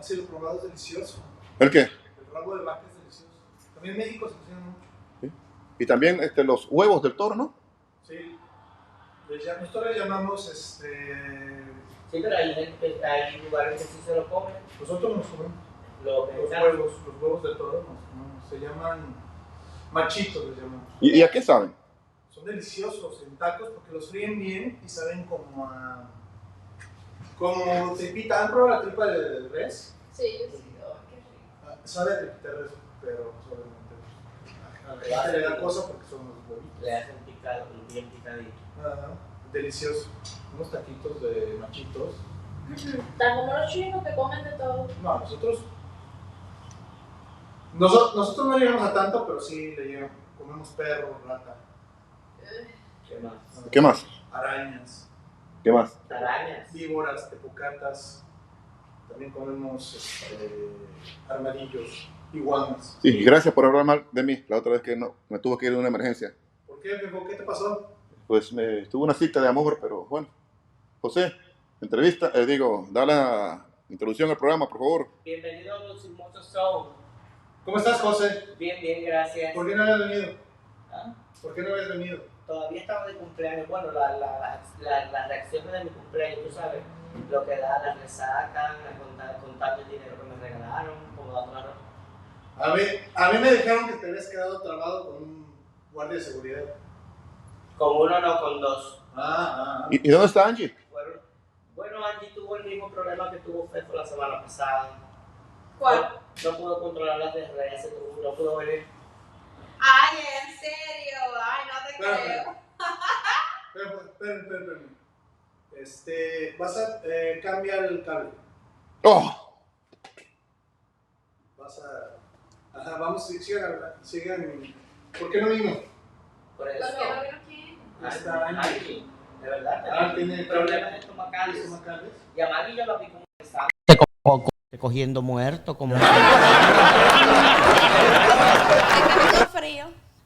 sí lo he probado, es delicioso. ¿El qué? El rabo de vaca es delicioso. También en México se cocina mucho. ¿Sí? Y también los huevos del toro, ¿no? Sí. Nosotros le llamamos Sí, pero hay lugares que sí se lo comen. Nosotros nos comemos. Los huevos del toro se llaman machitos, les llamamos. ¿Y a qué saben? Son deliciosos en tacos porque los fríen bien y saben como a... como tripita. ¿Han probado la tripa de res? Sí, yo sí. Oh, qué rico. Sabe a tripita de res, pero obviamente a la gente le da cosa porque son los huevitos. Le hacen picado, bien picadito. Delicioso. Unos taquitos de machitos. Tan como los chinos que comen de todo. No, nosotros no llegamos a tanto, pero sí le llegamos. Comemos perro, rata. ¿Qué más? ¿Qué más? Arañas. ¿Qué más? Arañas. Víboras, tepucatas. También comemos armadillos, iguanas. Sí, gracias por hablar mal de mí. La otra vez que no, me tuve que ir de una emergencia. ¿Por qué? ¿Qué te pasó? Pues tuve una cita de amor, pero bueno. José, entrevista, da la introducción al programa, por favor. Bienvenido a los Chismosos Show. ¿Cómo estás, José? Bien, gracias. ¿Por qué no habías venido? ¿Ah? ¿Por qué no habías venido? Todavía estaba de cumpleaños. Bueno, las reacciones de mi cumpleaños, tú sabes, lo que da, las resacan, contando el dinero que me regalaron, como dando la... A mí me dijeron que te habías quedado trabado con un guardia de seguridad. Con uno no, con dos. ¿Y dónde está Angie? Bueno, Angie tuvo el mismo problema que tuvo Fefo la semana pasada. ¿Cuál? No pudo controlar las redes, no pudo venir. Ay, en serio. Ay, no te creo. Espera. Vas a cambiar el cable. ¡Oh! Ajá, vamos, sigan. ¿Por qué no vino? Por eso. ¿Por qué no vino quién? Está Angie. De verdad. Tiene problemas estomacales. Y a Maggie yo lo vi como cogiendo muerto, como... ¿Tengo frío?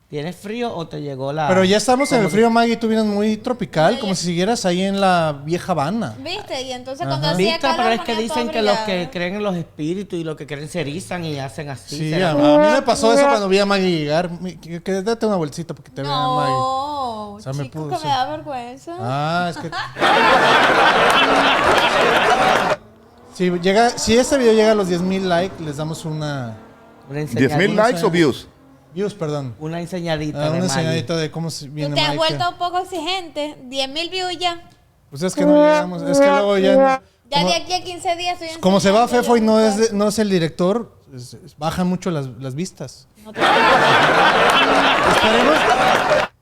¿Tienes frío o te llegó la...? Pero ya estamos en el frío, Maggie. Tú vienes muy tropical, como si siguieras ahí en la vieja Habana. ¿Viste? Y entonces cuando hacía ¿Viste? calor Pero es que ponía dicen todo que los abrigado. que creen en los espíritus y los que creen se erizan y hacen así. Sí, a mí me pasó eso cuando vi a Maggie llegar. Que date una vueltita porque te vean, Maggie. No, O sea, me chico, puse- que me da vergüenza. Es que... si este video llega a los 10,000 likes, les damos una... ¿10,000 likes o views? Views, perdón. Una enseñadita de Una Maggie. enseñadita de cómo se viene Tú te has Maggie. vuelto un poco exigente. 10,000 views ya. Pues es que no llegamos. Es que luego ya... Ya como- de aquí a 15 días estoy Como se va enseñando Fefo y yo. no es el director, bajan mucho las vistas. No te-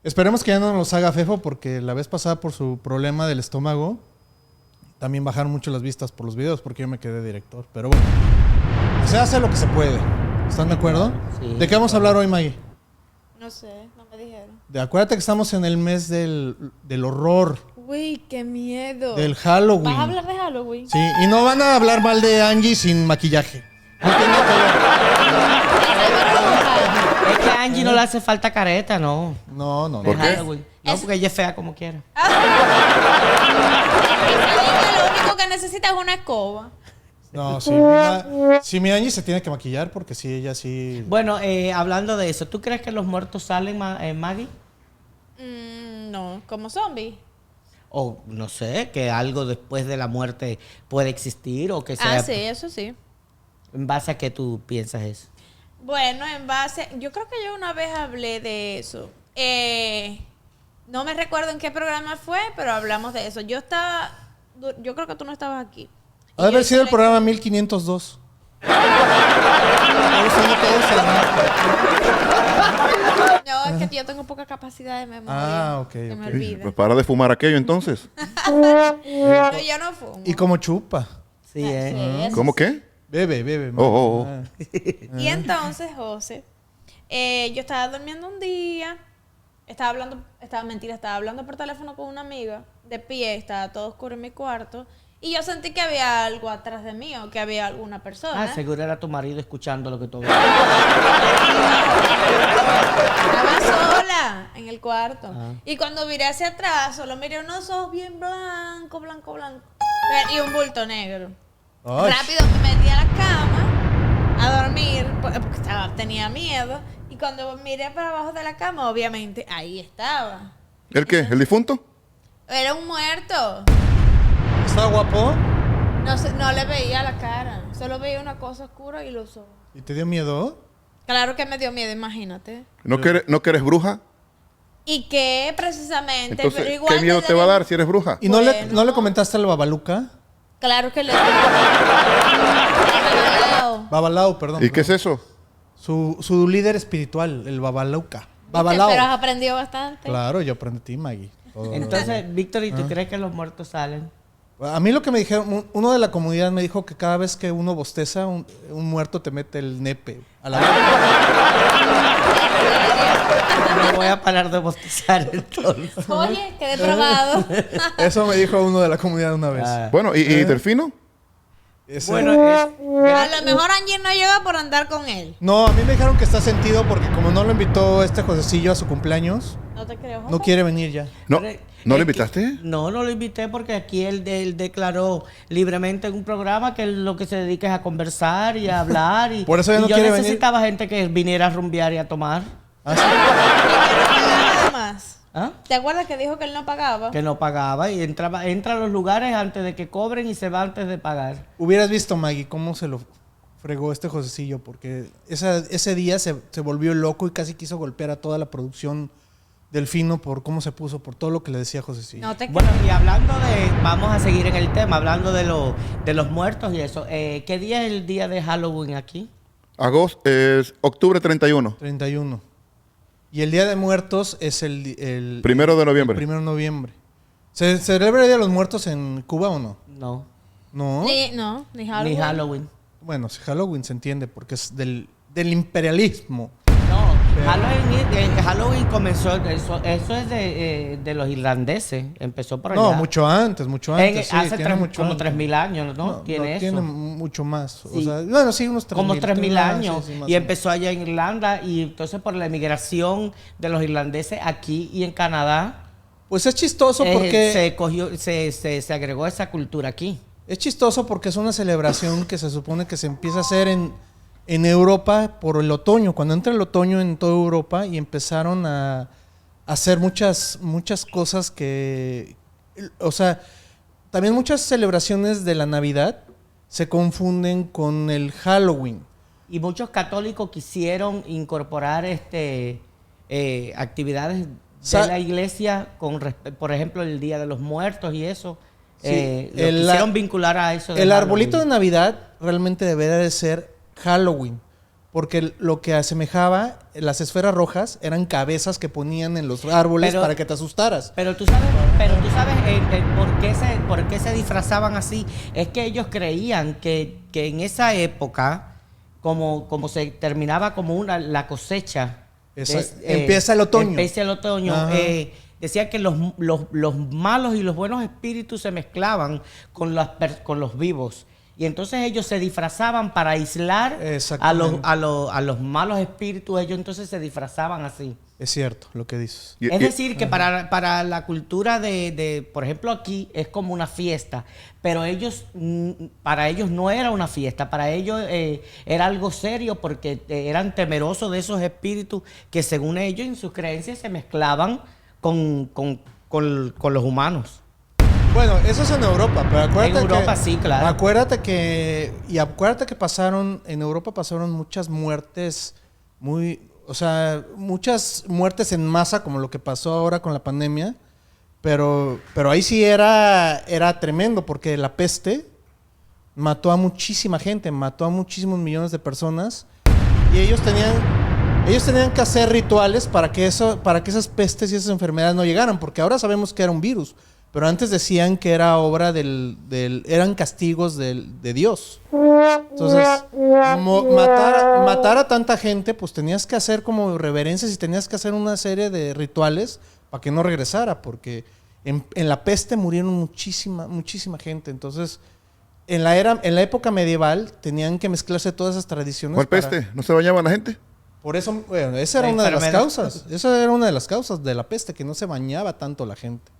Esperemos que ya no nos haga Fefo porque la vez pasada por su problema del estómago también bajaron mucho las vistas por los videos porque yo me quedé director. Pero bueno, se hace lo que se puede. ¿Están de acuerdo? Sí. ¿De qué vamos a hablar hoy, Maggie? No sé, no me dijeron. Acuérdate que estamos en el mes del horror, Uy, qué miedo. del Halloween. ¿Vas a hablar de Halloween? Sí, y no van a hablar mal de Angie sin maquillaje. No tiene nada que ver. Es que a Angie no le hace falta careta, no. No. ¿Por qué? No, porque ella es fea como quiera. Lo único que necesita es una escoba. No, sí, mi Angie se tiene que maquillar porque sí, ella sí... Bueno, hablando de eso, ¿tú crees que los muertos salen, Maggie? No, como zombie. O no sé, que algo después de la muerte puede existir o que sea... Sí, eso sí. ¿En base a qué tú piensas eso? Bueno, yo creo que yo una vez hablé de eso. No me recuerdo en qué programa fue, pero hablamos de eso. Yo creo que tú no estabas aquí. Ha de haber sido el programa 1502. No, es que yo tengo poca capacidad de memoria. Ok. Se me ok. olvida. Pues para de fumar aquello entonces. No, yo no fumo. Y como chupa. Sí, Sí, eso ¿Cómo sí. qué? Bebe. Oh. Y entonces, José, yo estaba durmiendo un día, estaba hablando por teléfono con una amiga, de pie, estaba todo oscuro en mi cuarto, y yo sentí que había algo atrás de mí, o que había alguna persona. seguro era tu marido escuchando lo que tú Estaba sola en el cuarto. Y cuando miré hacia atrás, solo miré unos ojos bien blanco. Y un bulto negro. Ay. Rápido me metí a la cama a dormir porque tenía miedo. Y cuando miré para abajo de la cama, obviamente, ahí estaba. ¿El qué? ¿El difunto? Era un muerto. ¿Estaba guapo? No le veía la cara. Solo veía una cosa oscura y los ojos. ¿Y te dio miedo? Claro que me dio miedo, imagínate. ¿No que eres bruja? Y que precisamente... Entonces, pero igual ¿qué miedo te va a dar si eres bruja? ¿Y Bueno. no le comentaste al Babaluca? Claro que le... Babalao, perdón. ¿Y qué es eso? Su líder espiritual, el Babaluca. Babalao. Pero has aprendido bastante. Claro, yo aprendí a ti, Maggie. Todo. Entonces, Víctor, ¿y tú crees que los muertos salen? A mí lo que me dijeron, uno de la comunidad me dijo que cada vez que uno bosteza, un muerto te mete el nepe a la boca. No voy a parar de bostezar entonces. Oye, qué depravado. Eso me dijo uno de la comunidad una vez. Ah. Bueno, ¿y Delfino? Ese- Bueno, A lo mejor Angie no llega por andar con él. No, a mí me dijeron que está sentido porque como no lo invitó este Josecillo a su cumpleaños, No te creo. no quiere venir ya. ¿No, Pero, ¿no lo es que- invitaste? No, no lo invité porque aquí él declaró libremente en un programa que él lo que se dedica es a conversar y a hablar. Y, Por eso ya y no yo quiere venir. necesitaba gente que viniera a rumbear y a tomar. Ah, sí. Además, ¿Ah? ¿te acuerdas que dijo que él no pagaba? Que no pagaba y entra a los lugares antes de que cobren y se va antes de pagar. Hubieras visto, Maggie, cómo se lo fregó este Josecillo, porque ese día se volvió loco y casi quiso golpear a toda la producción Delfino por cómo se puso, por todo lo que le decía Josecillo. No te Bueno, y hablando vamos a seguir en el tema, hablando de los muertos y eso. ¿Qué día es el día de Halloween aquí? Octubre 31. 31. Y el Día de Muertos es el 1 de noviembre. 1 de noviembre. ¿Se celebra el Día de los Muertos en Cuba o no? No, No. Ni Halloween. ni Halloween. Bueno, Halloween se entiende porque es del imperialismo. No, Halloween comenzó, eso es de los irlandeses, empezó por allá. No, mucho antes, sí, hace tiene mucho como antes. 3.000 años, ¿no? Tiene eso. Tiene mucho más. O Sí. sea, bueno, sí, unos 3.000. Como 3.000 Ah, años. sí, sí, más Y o empezó allá en Irlanda y entonces por la emigración de los irlandeses aquí y en Canadá, menos. Pues es chistoso porque... se agregó esa cultura aquí. Es chistoso porque es una celebración que se supone que se empieza a hacer en Europa por el otoño. Cuando entra el otoño en toda Europa y empezaron a hacer muchas cosas que... O sea, también muchas celebraciones de la Navidad se confunden con el Halloween. Y muchos católicos quisieron incorporar actividades de la iglesia, por ejemplo, el Día de los Muertos y eso. Sí, Lo quisieron vincular a eso. El arbolito de Navidad realmente debería de ser Halloween, porque lo que asemejaba las esferas rojas eran cabezas que ponían en los árboles Pero- para que te asustaras. Pero tú sabes por qué se disfrazaban así. Es que ellos creían que en esa época, como se terminaba como la cosecha, Empieza el otoño. Empieza el otoño. Ajá. Decía que los malos y los buenos espíritus se mezclaban con los vivos. Y entonces ellos se disfrazaban para aislar Exactamente. a los malos espíritus. Ellos entonces se disfrazaban así. Es cierto lo que dices. Y- Es y- decir, que para la cultura por ejemplo, aquí es como una fiesta, pero para ellos no era una fiesta, para ellos era algo serio porque eran temerosos de esos espíritus que según ellos en sus creencias se mezclaban con los humanos. Bueno, eso es en Europa, pero acuérdate En Europa que, sí, claro. Acuérdate que en Europa pasaron muchas muertes muchas muertes en masa, como lo que pasó ahora con la pandemia, pero ahí sí era tremendo, porque la peste mató a muchísima gente, mató a muchísimos millones de personas, y ellos tenían que hacer rituales para que esas pestes y esas enfermedades no llegaran, porque ahora sabemos que era un virus, pero antes decían que era obra eran castigos de Dios. Entonces, matar a tanta gente, pues tenías que hacer como reverencias y tenías que hacer una serie de rituales para que no regresara, porque en la peste murieron muchísima gente. Entonces, en la época medieval tenían que mezclarse todas esas tradiciones. ¿Cuál peste? ¿No se bañaba la gente? Por eso, bueno, esa era una de las causas. Esa era una de las causas de la peste, que no se bañaba tanto la gente.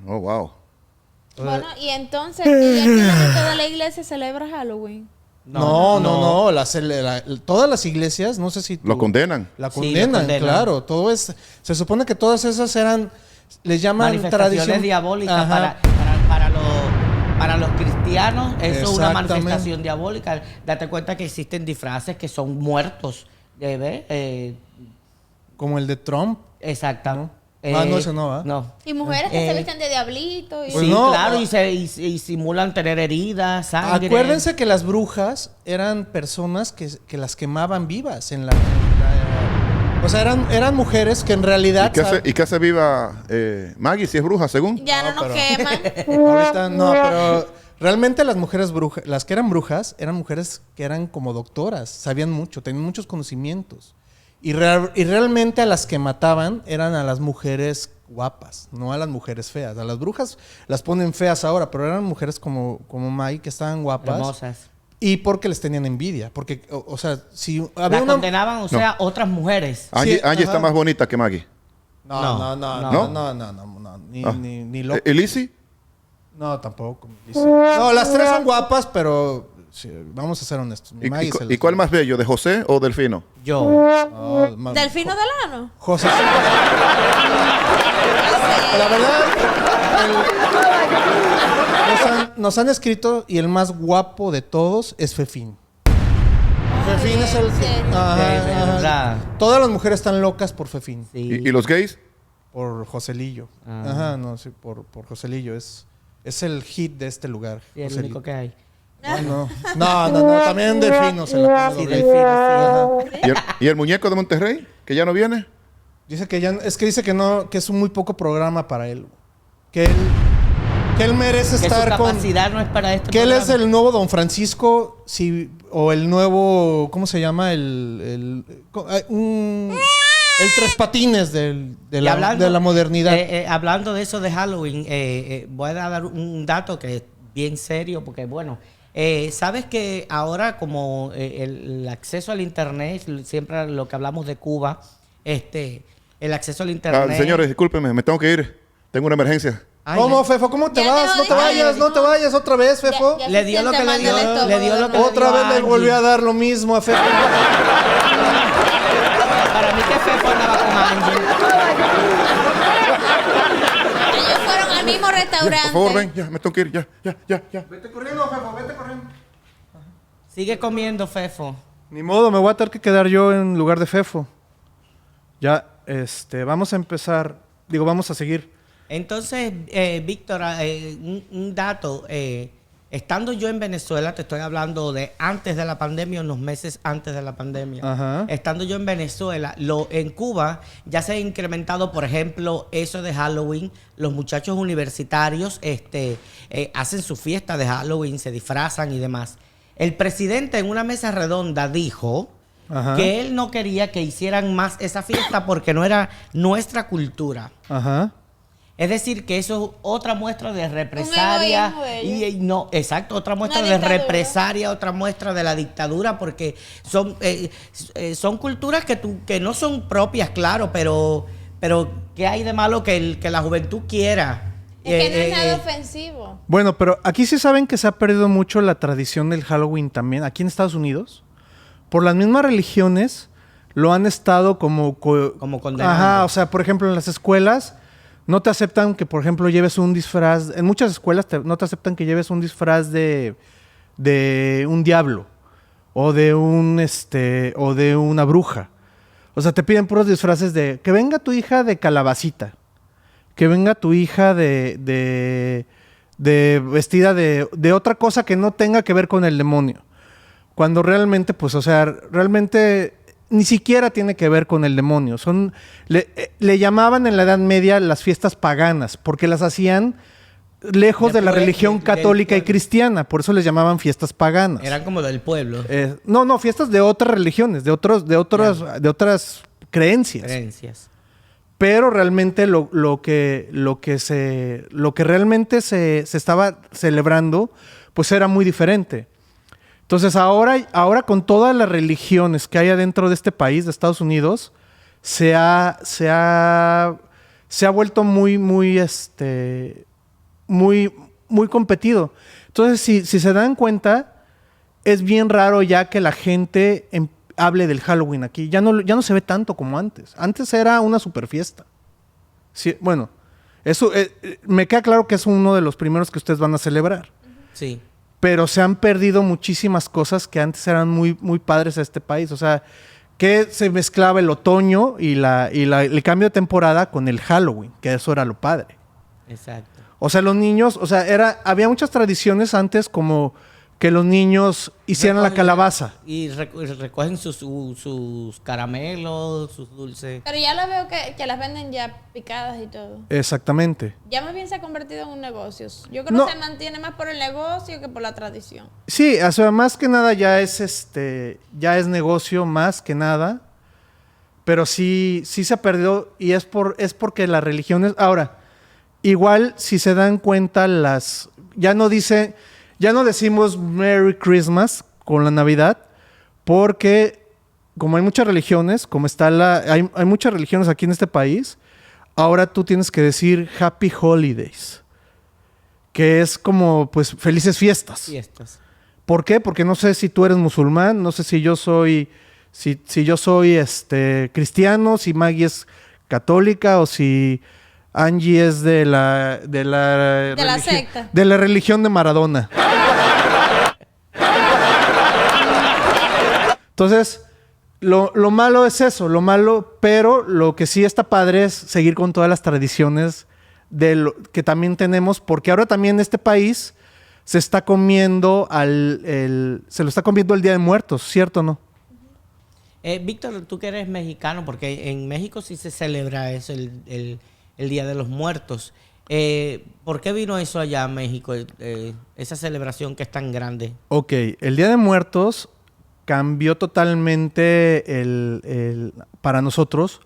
Oh, wow. Bueno, y entonces, ¿y aquí la gente de la iglesia celebra Halloween? No. Todas las iglesias, no sé si... Lo condenan. La Sí, lo condenan, condenan. claro. Todo es... Se supone que todas esas eran... Les llaman Manifestaciones tradición... diabólicas Ajá. para los cristianos. Eso es una Exactamente. manifestación diabólica. Date cuenta que existen disfraces que son muertos. ¿Ves? Como el de Trump. Exacto. ¿No? No, ese no, ¿ah? No. Y mujeres que se visten de diablito. Y... Pues sí, no. claro, y simulan tener heridas, sangre. Acuérdense que las brujas eran personas que las quemaban vivas en la... O sea, eran mujeres que en realidad... ¿Y qué hace viva Maggie si es bruja, según? Ya no nos queman. Ahorita no, pero realmente las mujeres brujas, las que eran brujas, eran mujeres que eran como doctoras, sabían mucho, tenían muchos conocimientos. Y realmente a las que mataban eran a las mujeres guapas, no a las mujeres feas. A las brujas las ponen feas ahora, pero eran mujeres como Mai que estaban guapas. Hermosas. Y porque les tenían envidia. Porque, o sea, si había Las una... condenaban, o sea, otras mujeres. Angie ajá. está más bonita que Maggie. No, Ah. ni loco. ¿Elisi? No, tampoco. No, las tres son guapas, pero sí, vamos a ser honestos. Mi Maggie se ¿Y las- cuál más bello, de José o Delfino? Yo. No, ¿Delfino Delano? José. La verdad, nos han escrito y el más guapo de todos es Fefín. Fefín es el ¿en serio? De verdad. Todas las mujeres están locas por Fefín. Sí. ¿Y los gays? Por Joselillo. Ah. Ajá, no, sí, por Joselillo. Es el hit de este lugar. Sí, el Joselillo. único que hay. No, también Delfino se la pone Sí, doble. Delfino, sí. Ajá. ¿Y el muñeco de Monterrey? ¿Que ya no viene? Dice que no, que es un muy poco programa para él. Que él merece Que su estar con... capacidad no es para esto. Que él es el nuevo Don Francisco, sí, o el nuevo, ¿cómo se llama? El Tres Patines de la modernidad. Hablando de eso de Halloween, voy a dar un dato que es bien serio, porque bueno, sabes que ahora como el acceso al internet, siempre lo que hablamos de Cuba, el acceso al internet. Señores, discúlpenme, me tengo que ir. Tengo una emergencia. Ay, ¿Cómo, Fefo? ¿Cómo te Ya vas? te No te jodí. vayas, no te vayas otra vez, Fefo. Ya Le se dio lo siente que le mal dio, del estómago, le dio lo ¿no? que le Otra dio vez le Angie. volví a dar lo mismo a Fefo. Para mí que Fefo andaba con Angie. Ellos fueron al mismo restaurante. Por favor, ven, ya, me tengo que ir, ya. Vete corriendo, Fefo, vete corriendo. Sigue comiendo, Fefo. Ni modo, me voy a tener que quedar yo en lugar de Fefo. Ya, vamos a empezar. Digo, vamos a seguir. Entonces, Víctor, un dato. Estando yo en Venezuela, te estoy hablando de antes de la pandemia, unos meses antes de la pandemia. Ajá. Estando yo en Venezuela, en Cuba ya se ha incrementado, por ejemplo, eso de Halloween. Los muchachos universitarios hacen su fiesta de Halloween, se disfrazan y demás. El presidente en una mesa redonda dijo Ajá. que él no quería que hicieran más esa fiesta porque no era nuestra cultura. Ajá. Es decir, que eso es otra muestra de represalia. egoísmo de ellos. No, exacto, otra muestra Una de dictadura. represalia, otra muestra de la dictadura, porque son culturas que no son propias, claro, pero ¿qué hay de malo que la juventud quiera? Es que no es nada ofensivo. Bueno, pero aquí sí saben que se ha perdido mucho la tradición del Halloween también, aquí en Estados Unidos. Por las mismas religiones lo han estado como condenando. Ajá, o sea, por ejemplo, en las escuelas no te aceptan que, por ejemplo, lleves un disfraz. En muchas escuelas no te aceptan que lleves un disfraz de un diablo o de o de una bruja. O sea, te piden puros disfraces de que venga tu hija de calabacita, que venga tu hija de vestida de otra cosa que no tenga que ver con el demonio. Cuando realmente, pues, o sea, realmente ni siquiera tiene que ver con el demonio. Le llamaban en la Edad Media las fiestas paganas, porque las hacían lejos de la religión católica y cristiana. Por eso les llamaban fiestas paganas. Eran como del pueblo. No, fiestas de otras religiones, de otras creencias. Creencias. Pero realmente lo que realmente se estaba celebrando, pues era muy diferente. Entonces ahora con todas las religiones que hay adentro de este país, de Estados Unidos, se ha vuelto muy muy competido. Entonces, si se dan cuenta, es bien raro ya que la gente hable del Halloween aquí. Ya no se ve tanto como antes. Antes era una super fiesta. Sí, bueno, eso me queda claro que es uno de los primeros que ustedes van a celebrar. Sí. Pero se han perdido muchísimas cosas que antes eran muy, muy padres a este país. O sea, que se mezclaba el otoño y el cambio de temporada con el Halloween, que eso era lo padre. Exacto. O sea, los niños, o sea, había muchas tradiciones antes como que los niños hicieran la calabaza. Y recogen sus caramelos, sus dulces. Pero ya lo veo que las venden ya picadas y todo. Exactamente. Ya más bien se ha convertido en un negocio. Yo creo No. que se mantiene más por el negocio que por la tradición. Sí, o sea, más que nada ya es negocio más que nada. Pero sí se ha perdido y es porque las religiones. Ahora, igual si se dan cuenta ya no decimos Merry Christmas con la Navidad, porque como hay muchas religiones, hay muchas religiones aquí en este país, ahora tú tienes que decir Happy Holidays, que es como, pues, felices fiestas. Fiestas. ¿Por qué? Porque no sé si tú eres musulmán, no sé si yo soy, si yo soy cristiano, si Maggie es católica o si Angie es de la secta. De la religión de Maradona. Entonces, lo malo es eso, pero lo que sí está padre es seguir con todas las tradiciones que también tenemos, porque ahora también este país se está comiendo se lo está comiendo el Día de Muertos, ¿cierto o no? Víctor, tú que eres mexicano, porque en México sí se celebra eso, el Día de los Muertos. ¿Por qué vino eso allá a México, esa celebración que es tan grande? Ok, el Día de Muertos cambió totalmente para nosotros,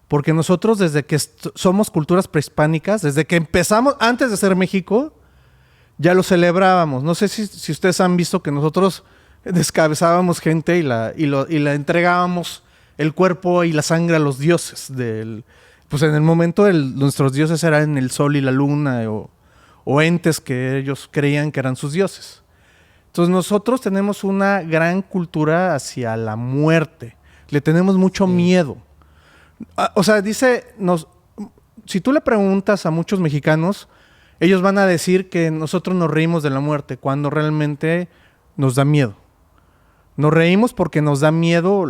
porque nosotros desde que somos culturas prehispánicas, desde que empezamos, antes de ser México, ya lo celebrábamos. No sé si ustedes han visto que nosotros descabezábamos gente y la entregábamos el cuerpo y la sangre a los dioses. Pues en el momento nuestros dioses eran el sol y la luna o entes que ellos creían que eran sus dioses. Entonces nosotros tenemos una gran cultura hacia la muerte. Le tenemos mucho miedo. O sea, si tú le preguntas a muchos mexicanos, ellos van a decir que nosotros nos reímos de la muerte cuando realmente nos da miedo. Nos reímos porque nos da miedo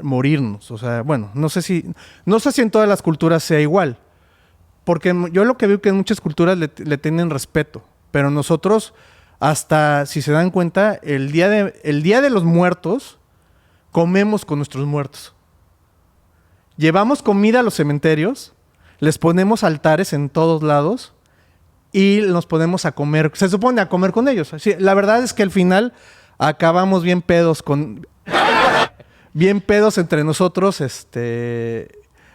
morirnos. O sea, bueno, no sé si en todas las culturas sea igual. Porque yo lo que veo que en muchas culturas le tienen respeto. Pero nosotros, hasta si se dan cuenta, el día de los muertos, comemos con nuestros muertos. Llevamos comida a los cementerios, les ponemos altares en todos lados y nos ponemos a comer. Se supone a comer con ellos. Sí, la verdad es que al final acabamos bien pedos entre nosotros,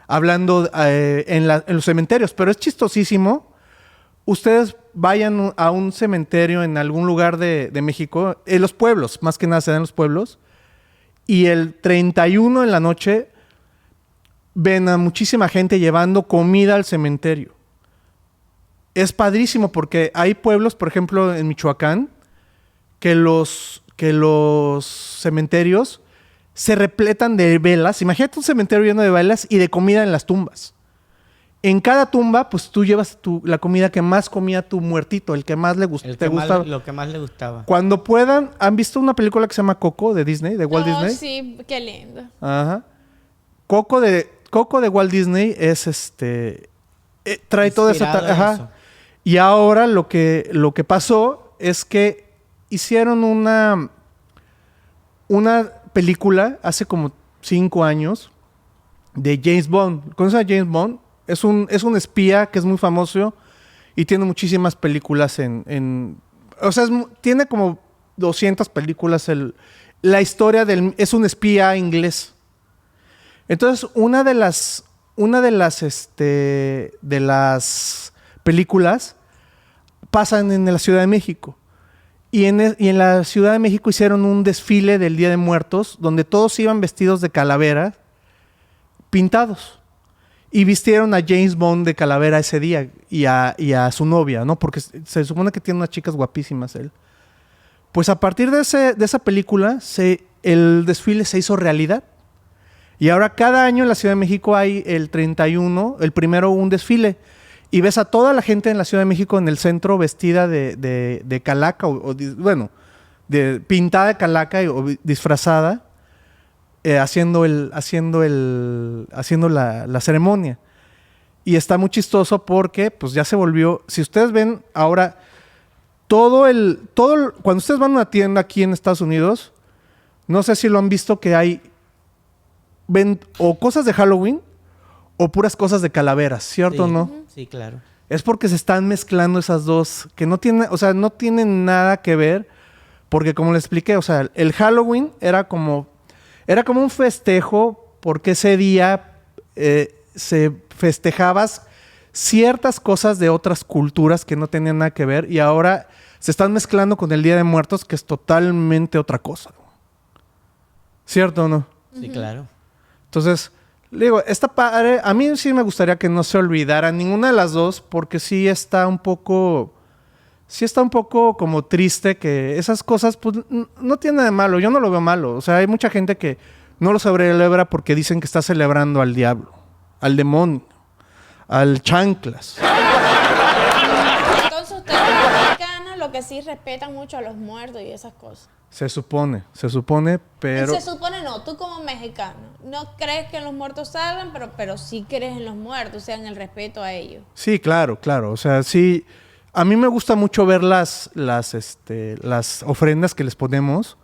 hablando en los cementerios. Pero es chistosísimo. Ustedes vayan a un cementerio en algún lugar de México, en los pueblos, más que nada se dan en los pueblos, y el 31 en la noche ven a muchísima gente llevando comida al cementerio. Es padrísimo porque hay pueblos, por ejemplo, en Michoacán, que los cementerios se repletan de velas. Imagínate un cementerio lleno de velas y de comida en las tumbas. En cada tumba, pues tú llevas la comida que más comía tu muertito, el que más le gustaba. Lo que más le gustaba. Cuando puedan, ¿han visto una película que se llama Coco de Disney, de Walt Disney? Sí, qué lindo. Ajá. Coco de Walt Disney es trae toda esa Eso. Y ahora lo que pasó es que hicieron una película hace como 5 años de James Bond. ¿Conoces a James Bond? Es un espía que es muy famoso y tiene muchísimas películas o sea, tiene como 200 películas. La historia es un espía inglés. Entonces, una de las películas pasan en la Ciudad de México. Y en la Ciudad de México hicieron un desfile del Día de Muertos donde todos iban vestidos de calavera pintados. Y vistieron a James Bond de calavera ese día. y a su novia, ¿no? Porque se supone que tiene unas chicas guapísimas él. Pues a partir de esa película, el desfile se hizo realidad. Y ahora cada año en la Ciudad de México hay el 31, el primero un desfile. Y ves a toda la gente en la Ciudad de México en el centro vestida de calaca, pintada de calaca o disfrazada, haciendo la ceremonia. Y está muy chistoso porque pues ya se volvió, si ustedes ven ahora, cuando ustedes van a una tienda aquí en Estados Unidos, no sé si lo han visto que ven o cosas de Halloween o puras cosas de calaveras, ¿cierto o no? Sí, claro. Es porque se están mezclando esas dos, que no tienen nada que ver, porque como les expliqué, o sea, el Halloween era como un festejo, porque ese día se festejabas ciertas cosas de otras culturas que no tenían nada que ver, y ahora se están mezclando con el Día de Muertos, que es totalmente otra cosa. ¿Cierto o no? Sí, claro. Entonces, le digo, está padre. A mí sí me gustaría que no se olvidara ninguna de las dos, porque sí está un poco como triste que esas cosas, pues, no tiene nada de malo. Yo no lo veo malo. O sea, hay mucha gente que no lo celebra porque dicen que está celebrando al diablo, al demonio, al chanclas. Entonces ustedes los mexicanos lo que sí respetan mucho a los muertos y esas cosas. Se supone, pero... Se supone no, tú como mexicano, no crees que los muertos salgan, pero sí crees en los muertos, o sea, en el respeto a ellos. Sí, claro. O sea, sí, a mí me gusta mucho ver las ofrendas que les ponemos.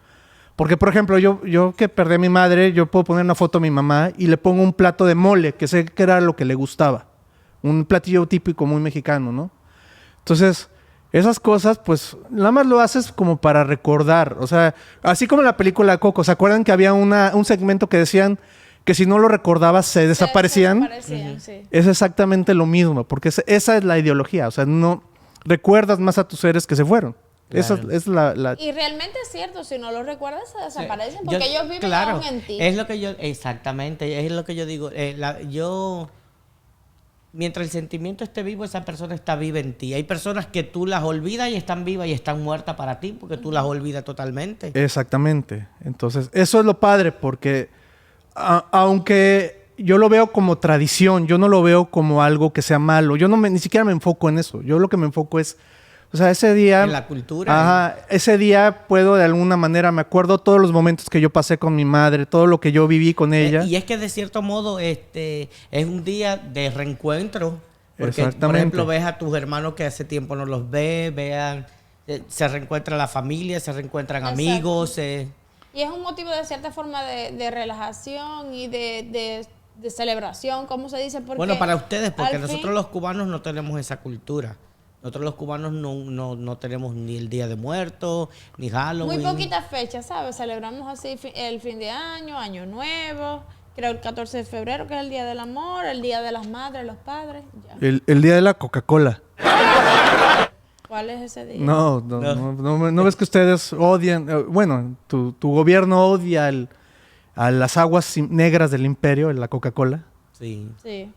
Porque, por ejemplo, yo que perdí a mi madre, yo puedo poner una foto a mi mamá y le pongo un plato de mole, que sé que era lo que le gustaba. Un platillo típico muy mexicano, ¿no? Entonces, esas cosas, pues, nada más lo haces como para recordar. O sea, así como en la película Coco, ¿se acuerdan que había un segmento que decían que si no lo recordabas se desaparecían? Sí. Es exactamente lo mismo, porque esa es la ideología. O sea, no recuerdas más a tus seres que se fueron. Claro. Esa es la... Y realmente es cierto, si no los recuerdas se desaparecen, porque ellos viven claro, aún en ti. Es lo que yo, exactamente, es lo que yo digo. Mientras el sentimiento esté vivo, esa persona está viva en ti. Hay personas que tú las olvidas y están vivas y están muertas para ti porque tú las olvidas totalmente. Exactamente. Entonces, eso es lo padre, porque aunque yo lo veo como tradición, yo no lo veo como algo que sea malo. Yo ni siquiera me enfoco en eso. Yo lo que me enfoco es, o sea, ese día... En la cultura. Ajá, ese día puedo de alguna manera, me acuerdo todos los momentos que yo pasé con mi madre, todo lo que yo viví con ella. Y es que de cierto modo es un día de reencuentro. Porque, por Exactamente. ejemplo, ves a tus hermanos que hace tiempo no los ves, se reencuentra la familia, se reencuentran Exacto. amigos. Y es un motivo de cierta forma de relajación y de celebración, ¿cómo se dice? Porque bueno, para ustedes, porque al nosotros fin- los cubanos no tenemos esa cultura. Nosotros los cubanos no tenemos ni el Día de Muertos, ni Halloween. Muy poquitas fechas, ¿sabes? Celebramos así el fin de año, Año Nuevo, creo el 14 de febrero, que es el Día del Amor, el Día de las Madres, los padres. Ya. El día de la Coca-Cola. ¿Cuál es ese día? No ves que ustedes odian, bueno, tu gobierno odia a las aguas negras del imperio, la Coca-Cola. Sí. Sí.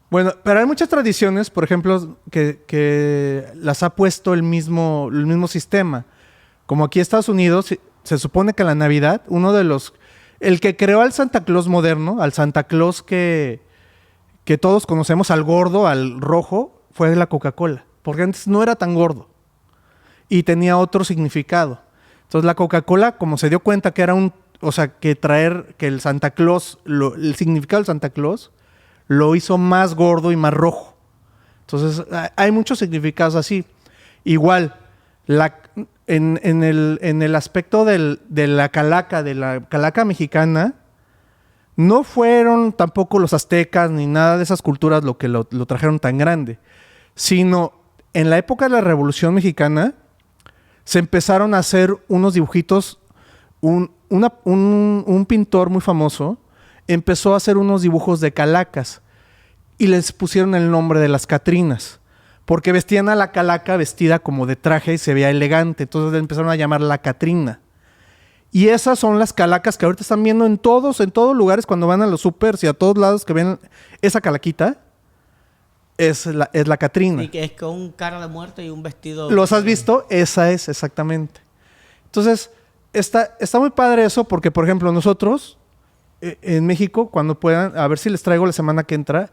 Bueno, pero hay muchas tradiciones, por ejemplo, que las ha puesto el mismo sistema. Como aquí en Estados Unidos, se supone que la Navidad, el que creó al Santa Claus moderno, al Santa Claus que todos conocemos, al gordo, al rojo, fue la Coca-Cola. Porque antes no era tan gordo y tenía otro significado. Entonces la Coca-Cola, como se dio cuenta que era que el Santa Claus, el significado del Santa Claus, lo hizo más gordo y más rojo. Entonces, hay muchos significados así. Igual, en el aspecto de la calaca mexicana, no fueron tampoco los aztecas ni nada de esas culturas lo que lo trajeron tan grande, sino en la época de la Revolución Mexicana se empezaron a hacer unos dibujitos. Un pintor muy famoso empezó a hacer unos dibujos de calacas y les pusieron el nombre de las Catrinas, porque vestían a la calaca vestida como de traje y se veía elegante. Entonces le empezaron a llamar la Catrina. Y esas son las calacas que ahorita están viendo en todos lugares cuando van a los supers y a todos lados que ven esa calaquita. es la Catrina. Y que es con un cara de muerto y un vestido. ¿Los has visto? Esa es, exactamente. Entonces, está muy padre eso porque, por ejemplo, nosotros en México, cuando puedan, a ver si les traigo la semana que entra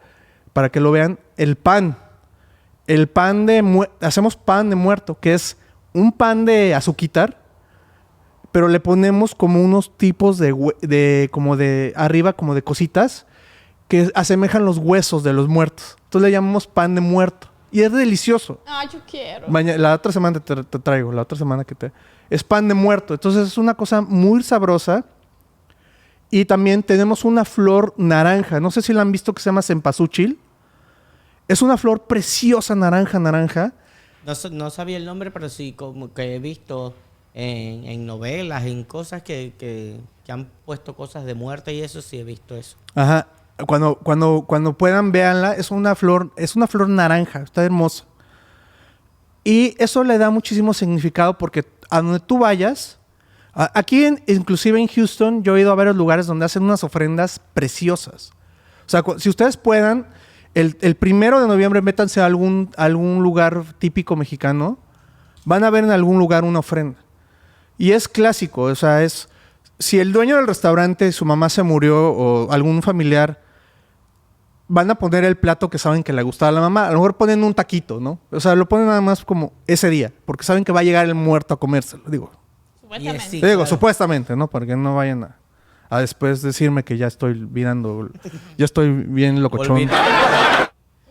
para que lo vean, el pan. Hacemos pan de muerto, que es un pan de azuquitar, pero le ponemos como unos tipos como de arriba, como de cositas que asemejan los huesos de los muertos. Entonces le llamamos pan de muerto. Y es delicioso. Ah, yo quiero. La otra semana te traigo, la otra semana es pan de muerto. Entonces es una cosa muy sabrosa. Y también tenemos una flor naranja. No sé si la han visto, que se llama cempasúchil. Es una flor preciosa, naranja. No sabía el nombre, pero sí como que he visto en novelas, en cosas que han puesto cosas de muerte y eso sí he visto eso. Ajá. Cuando puedan, véanla. Es una flor naranja. Está hermosa. Y eso le da muchísimo significado porque a donde tú vayas... Aquí, inclusive en Houston, yo he ido a varios lugares donde hacen unas ofrendas preciosas. O sea, si ustedes puedan, el 1 de noviembre métanse a algún lugar típico mexicano, van a ver en algún lugar una ofrenda. Y es clásico, o sea, si el dueño del restaurante, su mamá se murió o algún familiar, van a poner el plato que saben que le gustaba a la mamá. A lo mejor ponen un taquito, ¿no? O sea, lo ponen nada más como ese día, porque saben que va a llegar el muerto a comérselo, Supuestamente. Sí, digo, claro. supuestamente, ¿no? Para que no vayan a después decirme que ya estoy ya estoy bien locochón.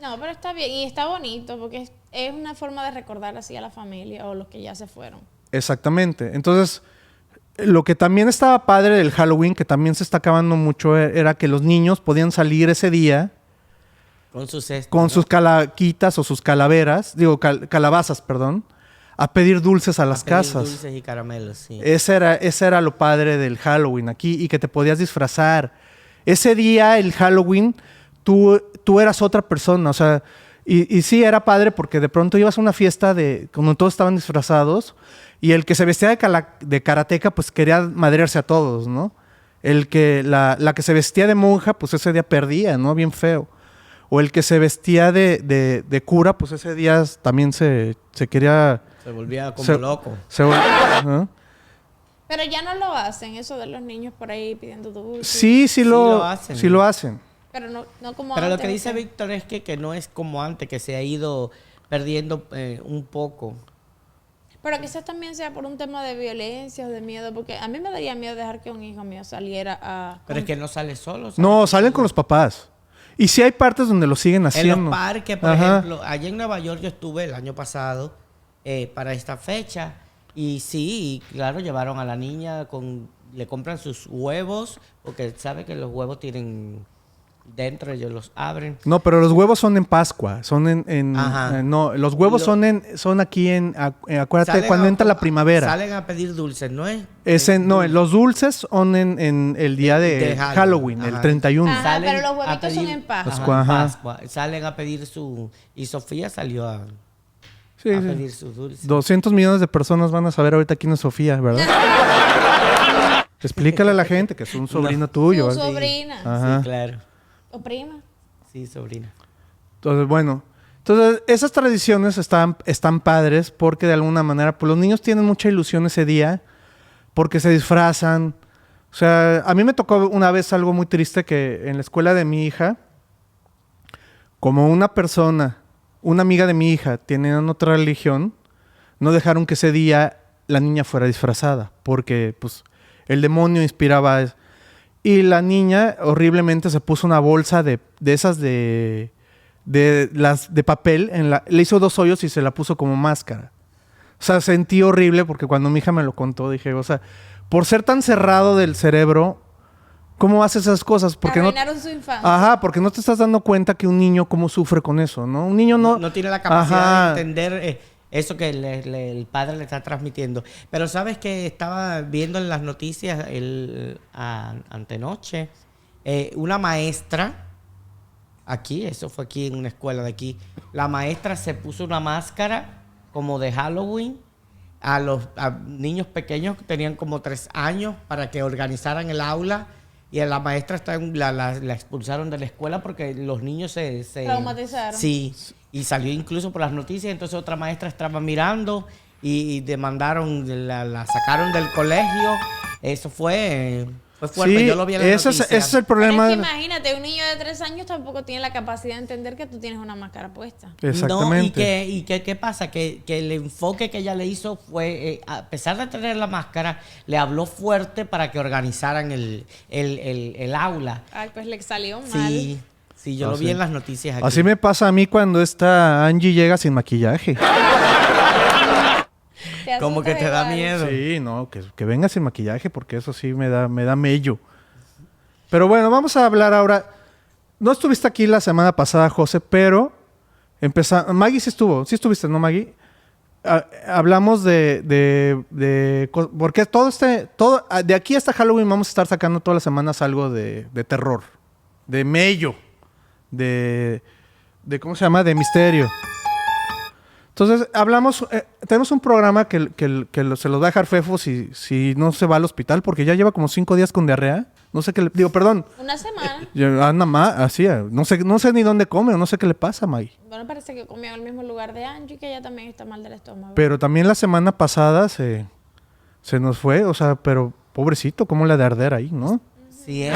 No, pero está bien y está bonito porque es una forma de recordar así a la familia o los que ya se fueron. Exactamente. Entonces, lo que también estaba padre del Halloween, que también se está acabando mucho, era que los niños podían salir ese día Con sus cestas, con ¿no? sus calaquitas o sus calaveras, calabazas, perdón, a pedir dulces a las pedir casas. Dulces y caramelos, sí. Ese era lo padre del Halloween aquí y que te podías disfrazar. Ese día, el Halloween, tú eras otra persona, o sea, y sí era padre porque de pronto ibas a una fiesta cuando todos estaban disfrazados y el que se vestía de karateca pues quería madrearse a todos, ¿no? La que se vestía de monja pues ese día perdía, ¿no? Bien feo. O el que se vestía de cura pues ese día también se quería... Se volvía como loco. ¿no? Pero ya no lo hacen, eso de los niños por ahí pidiendo dulces. Sí lo hacen. Sí lo hacen. Pero no como Pero lo antes, que dice ¿ok? Víctor es que no es como antes, que se ha ido perdiendo un poco. Pero quizás también sea por un tema de violencia o de miedo, porque a mí me daría miedo dejar que un hijo mío saliera a... Pero es que no sale solo. ¿sabes? No, salen con los papás. Y sí hay partes donde lo siguen haciendo. En los parques, por Ajá. ejemplo. Allá en Nueva York yo estuve el año pasado para esta fecha. Y sí, claro, llevaron a la niña, le compran sus huevos, porque sabe que los huevos tienen dentro, ellos los abren. No, pero los huevos son en Pascua. Son Ajá. no, los huevos son aquí acuérdate, Salen cuando entra la primavera. Salen a pedir dulces, ¿no es? Los dulces son en el día de Halloween, el Ajá. 31. Ajá. Salen pero los a huevitos son en Pascua. Ajá, Pascua, en ajá. Pascua. Salen a pedir y Sofía salió a Sí. pedir sus dulces. 200 millones de personas van a saber ahorita quién es Sofía, ¿verdad? Explícale a la gente que es un sobrino tuyo. Su ¿verdad? sobrina. Ajá. Sí, claro. O prima. Sí, sobrina. Entonces, bueno. Entonces, esas tradiciones están padres porque de alguna manera, pues los niños tienen mucha ilusión ese día porque se disfrazan. O sea, a mí me tocó una vez algo muy triste que en la escuela de mi hija, como una amiga de mi hija tiene otra religión, no dejaron que ese día la niña fuera disfrazada porque, pues, el demonio inspiraba. Y la niña horriblemente se puso una bolsa de esas de papel, le hizo 2 hoyos y se la puso como máscara. O sea, sentí horrible porque cuando mi hija me lo contó, dije, o sea, por ser tan cerrado del cerebro, ¿cómo haces esas cosas? Porque Arruinaron su infancia. Ajá, porque no te estás dando cuenta que un niño cómo sufre con eso, ¿no? Un niño no tiene la capacidad Ajá. de entender eso que el padre le está transmitiendo. Pero sabes que estaba viendo en las noticias antenoche, una maestra, eso fue aquí en una escuela de aquí, la maestra se puso una máscara como de Halloween a niños pequeños que tenían como 3 años para que organizaran el aula Y a la maestra la expulsaron de la escuela porque los niños se Traumatizaron. Sí, y salió incluso por las noticias. Entonces otra maestra estaba mirando y demandaron, la sacaron del colegio. Eso fue fuerte. Sí, Yo lo vi en las ese noticias. es el Pero problema. es que imagínate, un niño de 3 años tampoco tiene la capacidad de entender que tú tienes una máscara puesta. Exactamente. No, ¿qué pasa? Que el enfoque que ella le hizo fue, a pesar de tener la máscara, le habló fuerte para que organizaran el aula. Ay, pues le salió mal. Sí, yo lo vi en las noticias aquí. Así me pasa a mí cuando esta Angie llega sin maquillaje. Te Como que asustas te da igual. miedo. Sí, no, que venga sin maquillaje porque eso sí me da mello. Pero bueno, vamos a hablar ahora. No estuviste aquí la semana pasada, José, pero Maggie sí estuviste, ¿no, Maggie? Hablamos porque de aquí hasta Halloween vamos a estar sacando todas las semanas algo de terror, de mello, de ¿cómo se llama? De misterio. Entonces, tenemos un programa que se los va a dejar Fefo si no se va al hospital, porque ya lleva como 5 días con diarrea. No sé qué perdón. Una semana. Anda más, así, no sé ni dónde come, o no sé qué le pasa, Maggie. Bueno, parece que comió en el mismo lugar de Angie, que ella también está mal del estómago. Pero también la semana pasada se nos fue, o sea, pero pobrecito, cómo le ha de arder ahí, ¿no? Sí,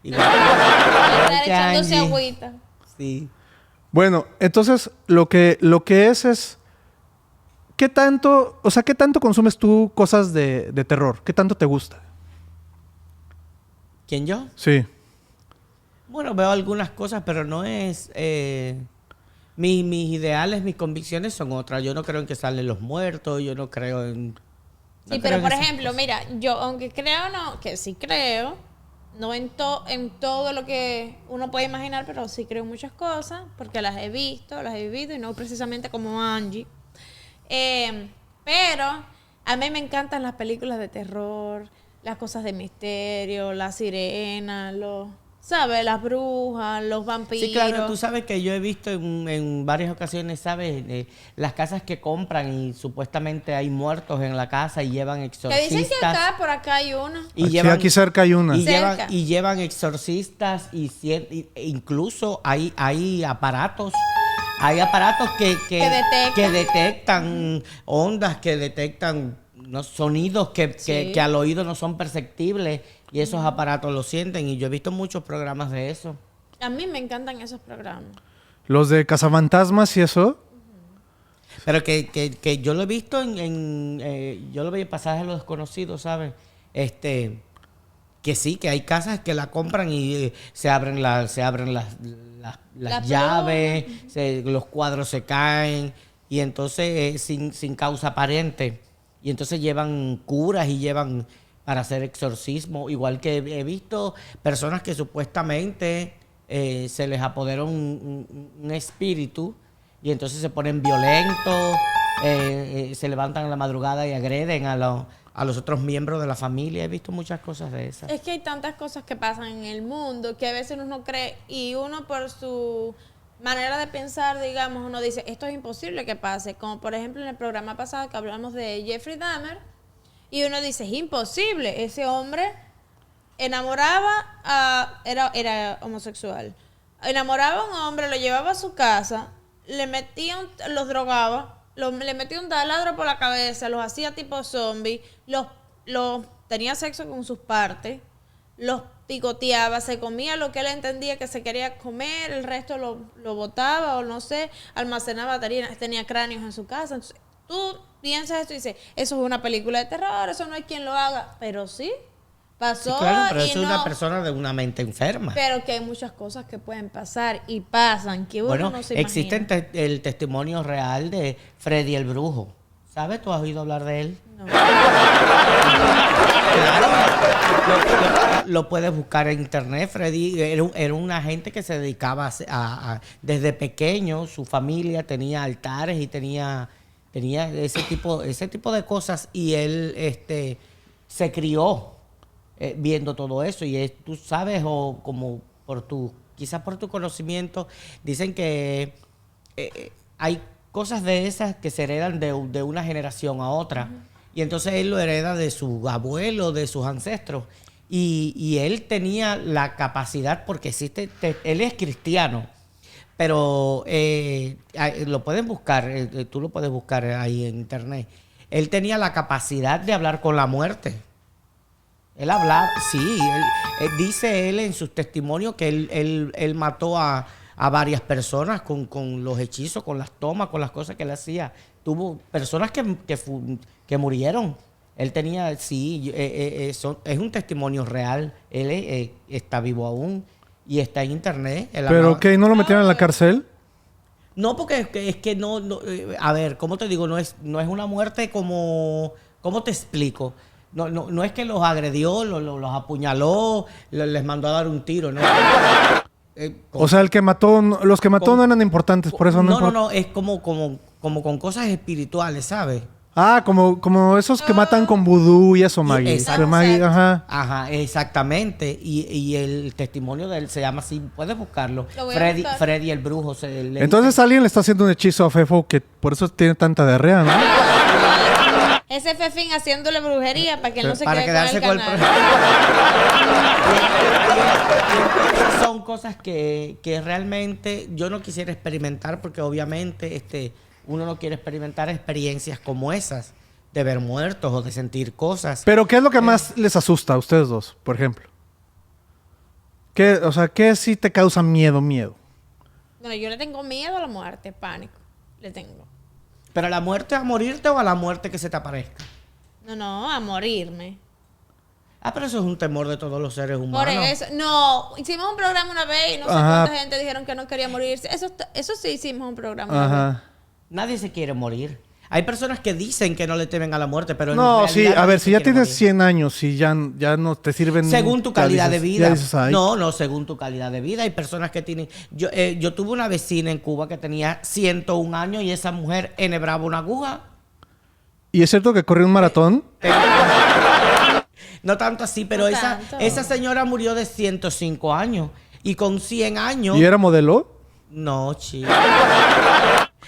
Igual Estar que echándose Angie. agüita. Sí. Bueno, entonces lo que es ¿qué tanto consumes tú cosas de terror? ¿Qué tanto te gusta? ¿Quién, yo? Sí. Bueno, veo algunas cosas, pero no es... mis ideales, mis convicciones son otras. Yo no creo en que salen los muertos, yo no creo en... Sí, pero por ejemplo, mira, yo aunque creo no, que sí creo, no en todo lo que uno puede imaginar, pero sí creo en muchas cosas, porque las he visto, las he vivido, y no precisamente como Angie. Pero a mí me encantan las películas de terror, las cosas de misterio, la sirena, ¿sabes? Las brujas, los vampiros. Sí, claro, tú sabes que yo he visto en varias ocasiones, ¿sabes? Las casas que compran y supuestamente hay muertos en la casa y llevan Que exorcistas. dicen que acá, por acá hay una. Y Aquí cerca hay una. Cerca. llevan exorcistas e incluso hay aparatos. Hay aparatos que detectan ondas, que detectan sonidos Sí. que al oído no son perceptibles y esos aparatos lo sienten. Y yo he visto muchos programas de eso. A mí me encantan esos programas. Los de cazafantasmas y eso. Pero que yo lo he visto yo lo vi en Pasajes de los Desconocidos, ¿sabes? Que sí, que hay casas que la compran y se abren las llaves, los cuadros se caen y entonces sin causa aparente. Y entonces llevan curas y llevan para hacer exorcismo. Igual que he visto personas que supuestamente se les apoderó un espíritu y entonces se ponen violentos, se levantan en la madrugada y agreden a los otros miembros de la familia. He visto muchas cosas de esas. Es que hay tantas cosas que pasan en el mundo que a veces uno cree y uno por su manera de pensar, digamos, uno dice, esto es imposible que pase. Como por ejemplo en el programa pasado que hablamos de Jeffrey Dahmer y uno dice, es imposible, ese hombre era homosexual. Enamoraba a un hombre, lo llevaba a su casa, los drogaba, le metía un taladro por la cabeza, los hacía tipo zombie, los tenía sexo con sus partes, los picoteaba, se comía lo que él entendía que se quería comer, el resto lo botaba o no sé, almacenaba, tenía cráneos en su casa. Entonces, tú piensas esto y dices, eso es una película de terror, eso no hay quien lo haga, pero sí, pasó. Sí, claro, pero y eso es una persona de una mente enferma. Pero que hay muchas cosas que pueden pasar y pasan, que uno Bueno, no se imagina. existe el testimonio real de Freddy el Brujo. ¿Sabes? ¿Tú has oído hablar de él? No. Claro, lo puedes buscar en internet. Freddy era un agente que se dedicaba desde pequeño, su familia tenía altares y tenía ese tipo de cosas y él se crió viendo todo eso y tú sabes o como quizás por tu conocimiento dicen que hay cosas de esas que se heredan de una generación a otra. Y entonces él lo hereda de su abuelo, de sus ancestros. Y él tenía la capacidad, porque existe, él es cristiano, pero lo pueden buscar, tú lo puedes buscar ahí en internet. Él tenía la capacidad de hablar con la muerte. Él hablaba, sí, dice él en sus testimonios que él mató a varias personas con los hechizos, con las tomas, con las cosas que él hacía. Tuvo personas que murieron. Él tenía, sí, es un testimonio real. Él está vivo aún y está en internet. ¿Pero qué? ¿No lo metieron en la cárcel? No, porque es que no, a ver, ¿cómo te digo? No es una muerte como, ¿cómo te explico? No es que los agredió, los apuñaló, les mandó a dar un tiro, ¿no? O sea, los que mató no eran importantes, por eso no, es como con cosas espirituales, ¿sabes? Ah, como esos que matan con vudú y eso, Maggie. Exacto. Ajá, Exactamente. Y el testimonio de él se llama así, puedes buscarlo. Lo voy a buscar. Freddy el Brujo. Entonces alguien le está haciendo un hechizo a Fefo que por eso tiene tanta diarrea, ¿no? Ese Fefín haciéndole brujería para que él no se para quede quedarse con el con el canal. Son cosas que realmente yo no quisiera experimentar, porque obviamente uno no quiere experimentar experiencias como esas, de ver muertos o de sentir cosas. Pero ¿qué es lo que más les asusta a ustedes dos, por ejemplo? ¿Qué sí te causa miedo? No, yo le tengo miedo a la muerte, pánico. Le tengo. ¿Pero a la muerte a morirte o a la muerte que se te aparezca? No, a morirme. Pero eso es un temor de todos los seres humanos. Por eso, no, hicimos un programa una vez y no sé cuánta gente dijeron que no quería morirse. Eso sí hicimos un programa una vez. Nadie se quiere morir. Hay personas que dicen que no le temen a la muerte, pero no, sí, a ver, si ya tienes 100 años y ya no te sirven... Según tu calidad de vida. Dices, no, según tu calidad de vida. Hay personas que tienen... Yo tuve una vecina en Cuba que tenía 101 años y esa mujer enhebraba una aguja. ¿Y es cierto que corrió un maratón? No tanto así, pero esa señora murió de 105 años. Y con 100 años... ¿Y era modelo? No, chico.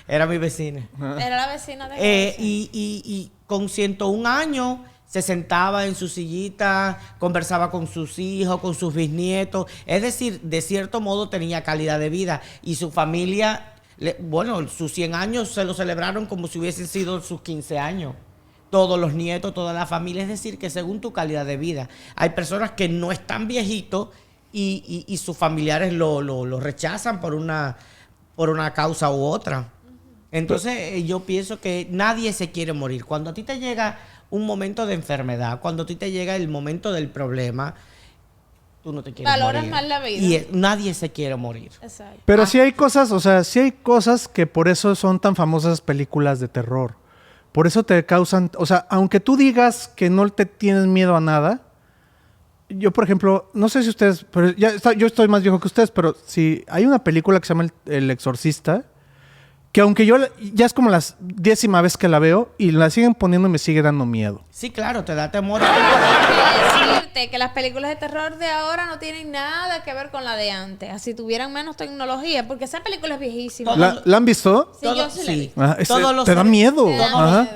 Era mi vecina. Era la vecina de y con 101 años se sentaba en su sillita, conversaba con sus hijos, con sus bisnietos. Es decir, de cierto modo tenía calidad de vida. Y su familia, sus 100 años se lo celebraron como si hubiesen sido sus 15 años. Todos los nietos, toda la familia. Es decir, que según tu calidad de vida. Hay personas que no están viejitos y sus familiares lo rechazan por una causa u otra. Entonces yo pienso que nadie se quiere morir. Cuando a ti te llega un momento de enfermedad, cuando a ti te llega el momento del problema, tú no te quieres Valoras morir. más la vida. Y nadie se quiere morir. Exacto. Pero sí hay cosas, sí hay cosas que por eso son tan famosas películas de terror. Por eso te causan, aunque tú digas que no te tienes miedo a nada, yo, por ejemplo, no sé si ustedes, pero yo estoy más viejo que ustedes, pero si hay una película que se llama El Exorcista, que aunque yo ya es como la 10ª vez que la veo y la siguen poniendo y me sigue dando miedo. Sí, claro, te da temor. Quiero decirte que las películas de terror de ahora no tienen nada que ver con la de antes. Así tuvieran menos tecnología, porque esa película es viejísima. ¿La han visto? Sí, yo sí la vi. Te da miedo.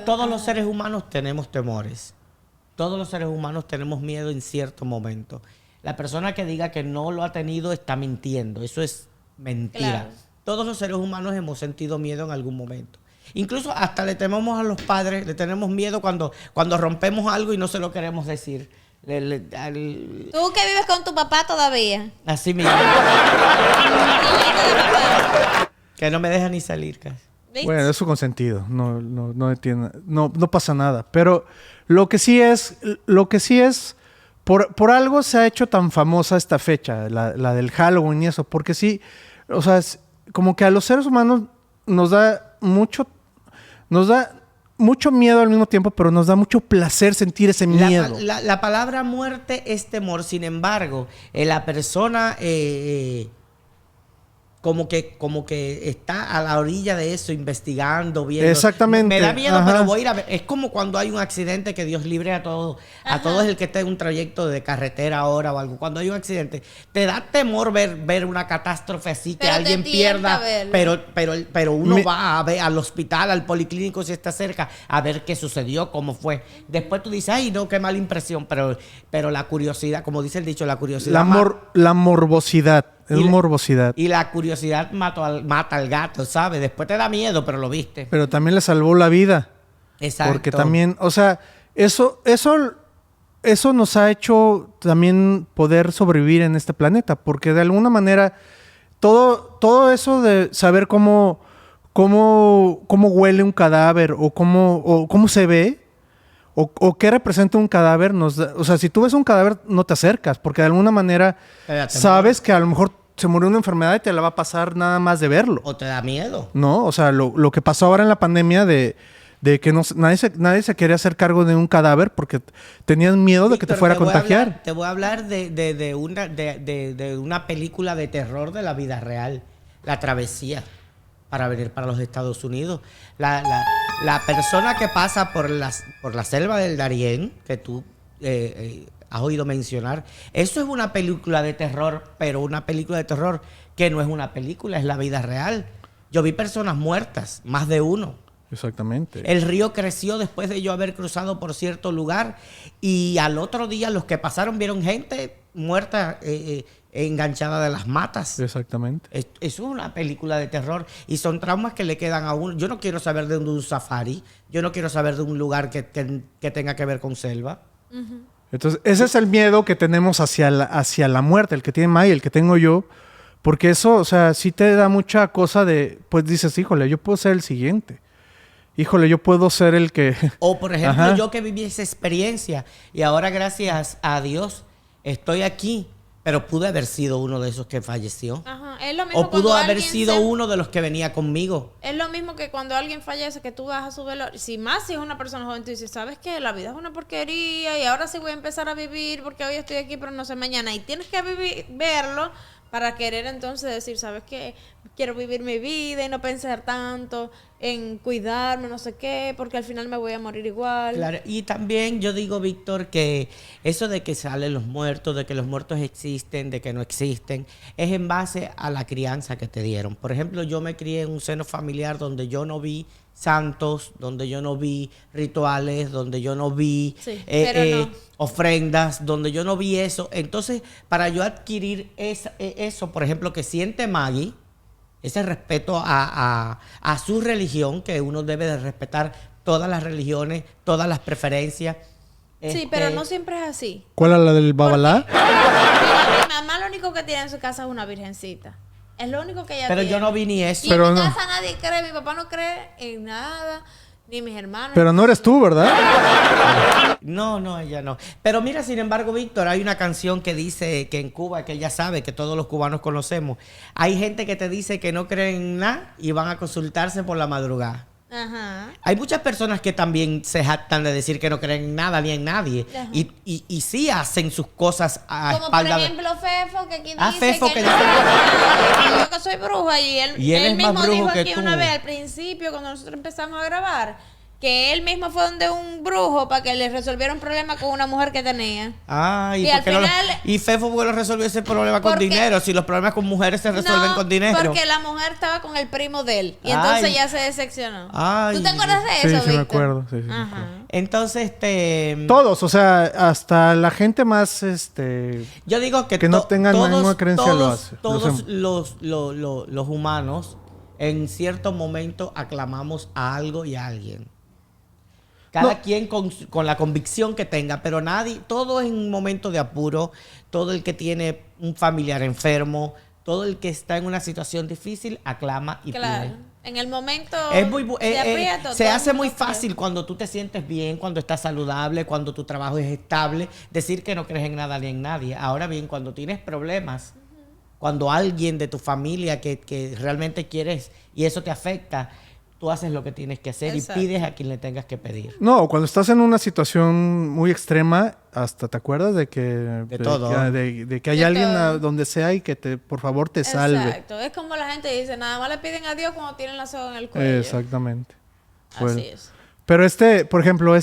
Todos los seres humanos tenemos temores. Todos los seres humanos tenemos miedo en cierto momento. La persona que diga que no lo ha tenido está mintiendo. Eso es mentira. Claro. Todos los seres humanos hemos sentido miedo en algún momento. Incluso hasta le tememos a los padres, le tenemos miedo cuando rompemos algo y no se lo queremos decir. Tú que vives con tu papá todavía. Así mismo. Que no me deja ni salir casi. ¿Viste? Bueno, eso con sentido. No pasa nada. Pero lo que sí es, por algo se ha hecho tan famosa esta fecha, la del Halloween y eso, porque sí, como que a los seres humanos nos da mucho miedo al mismo tiempo, pero nos da mucho placer sentir ese miedo. La palabra muerte es temor. Sin embargo, la persona como que está a la orilla de eso, investigando, viendo. Exactamente. Me da miedo, Ajá. pero voy a ir a ver. Es como cuando hay un accidente, que Dios libre a todos, a todos el que esté en un trayecto de carretera ahora o algo. Cuando hay un accidente, te da temor ver una catástrofe así, que Pero te alguien tienta pierda, verlo. pero uno va a ver al hospital, al policlínico si está cerca, a ver qué sucedió, cómo fue. Después tú dices, ay, no, qué mala impresión, pero la curiosidad, como dice el dicho, la curiosidad La morbosidad. Es Y la- morbosidad. y la curiosidad mata al gato, ¿sabes? Después te da miedo, pero lo viste. Pero también le salvó la vida. Exacto. Porque también, o sea, eso nos ha hecho también poder sobrevivir en este planeta. Porque de alguna manera, todo eso de saber cómo huele un cadáver o cómo se ve o qué representa un cadáver, o sea, si tú ves un cadáver, no te acercas. Porque de alguna manera Te da temor. sabes que a lo mejor se murió una enfermedad y te la va a pasar nada más de verlo. O te da miedo. ¿No? O sea, lo que pasó ahora en la pandemia de que nadie se quería hacer cargo de un cadáver porque tenían miedo de que te Víctor, fuera a contagiar. Te voy a hablar de una película de terror de la vida real. La travesía para venir para los Estados Unidos. La persona que pasa por la selva del Darién, que tú has oído mencionar, eso es una película de terror, pero una película de terror que no es una película, es la vida real. Yo vi personas muertas, más de uno. Exactamente. El río creció después de yo haber cruzado por cierto lugar y al otro día los que pasaron vieron gente muerta enganchada de las matas. Exactamente. Eso es una película de terror y son traumas que le quedan a uno. Yo no quiero saber de un safari, yo no quiero saber de un lugar que tenga que ver con selva. Entonces, ese es el miedo que tenemos hacia la muerte, el que tiene May, el que tengo yo. Porque eso, o sea, sí te da mucha cosa de, pues dices, híjole, yo puedo ser el siguiente. Híjole, yo puedo ser el que... O por ejemplo, Ajá. yo que viví esa experiencia y ahora gracias a Dios estoy aquí, pero pude haber sido uno de esos que falleció. Ajá. Es lo mismo O pudo cuando haber alguien sido uno de los que venía conmigo. Es lo mismo que cuando alguien fallece, que tú vas a su velorio. Si es una persona joven, tú dices, ¿sabes qué? La vida es una porquería y ahora sí voy a empezar a vivir porque hoy estoy aquí, pero no sé mañana. Y tienes que verlo para querer entonces decir, ¿sabes qué? Quiero vivir mi vida y no pensar tanto en cuidarme, no sé qué, porque al final me voy a morir igual. Claro, y también yo digo, Víctor, que eso de que salen los muertos, de que los muertos existen, de que no existen, es en base a la crianza que te dieron. Por ejemplo, yo me crié en un seno familiar donde yo no vi santos, donde yo no vi rituales, donde yo no vi Sí, pero no. ofrendas, donde yo no vi eso. Entonces, para yo adquirir eso, por ejemplo, que siente Maggie, ese respeto a su religión, que uno debe de respetar todas las religiones, todas las preferencias. Sí, pero no siempre es así. ¿Cuál es la del Babalá? Mi mamá lo único que tiene en su casa es una virgencita. Es lo único que ella Pero tiene. yo no vi ni eso. Y Pero en mi no. casa nadie cree, mi papá no cree en nada, ni mis hermanos. Pero no eres tú, ¿verdad? No, ella no. Pero mira, sin embargo, Víctor, hay una canción que dice que en Cuba, que ella sabe, que todos los cubanos conocemos, hay gente que te dice que no creen en nada y van a consultarse por la madrugada. Ajá. Hay muchas personas que también se jactan de decir que no creen en nada ni en nadie. Ajá. Y sí hacen sus cosas a Como por espalda de... ejemplo Fefo, que aquí dice Fefo, que que él dice- no- yo que soy bruja y él es mismo más brujo dijo que aquí tú. una vez al principio cuando nosotros empezamos a grabar que él mismo fue donde un brujo para que le resolviera un problema con una mujer que tenía. Ay, Y ¿por al qué no lo- final- y Fefo porque lo resolvió ese problema con Porque- dinero, si los problemas con mujeres se resuelven No, con dinero. porque la mujer estaba con el primo de él y entonces Ay. ya se decepcionó. Ay. ¿Tú te acuerdas de Sí, eso, sí me Víctor? acuerdo. Sí, sí me Ajá. acuerdo. Entonces, Todos, o sea, hasta la gente más, yo digo que, Que no tengan ninguna creencia lo hace, lo todos hacemos. los humanos en cierto momento aclamamos a algo y a alguien. Cada No. quien con la convicción que tenga, pero nadie, todo en un momento de apuro, todo el que tiene un familiar enfermo, todo el que está en una situación difícil, aclama y Claro. pide. En el momento Es muy, de aprieto, se todo el hace muy mundo cree. fácil cuando tú te sientes bien, cuando estás saludable, cuando tu trabajo es estable, decir que no crees en nada ni en nadie. Ahora bien, cuando tienes problemas, cuando alguien de tu familia que realmente quieres y eso te afecta, tú haces lo que tienes que hacer Exacto. y pides a quien le tengas que pedir. No, cuando estás en una situación muy extrema, hasta te acuerdas de que... De todo. de que hay De alguien todo. donde sea y que por favor te salve. Exacto. Es como la gente dice, nada más le piden a Dios cuando tienen la soga en el cuello. Exactamente. Así Bueno. es. Pero por ejemplo,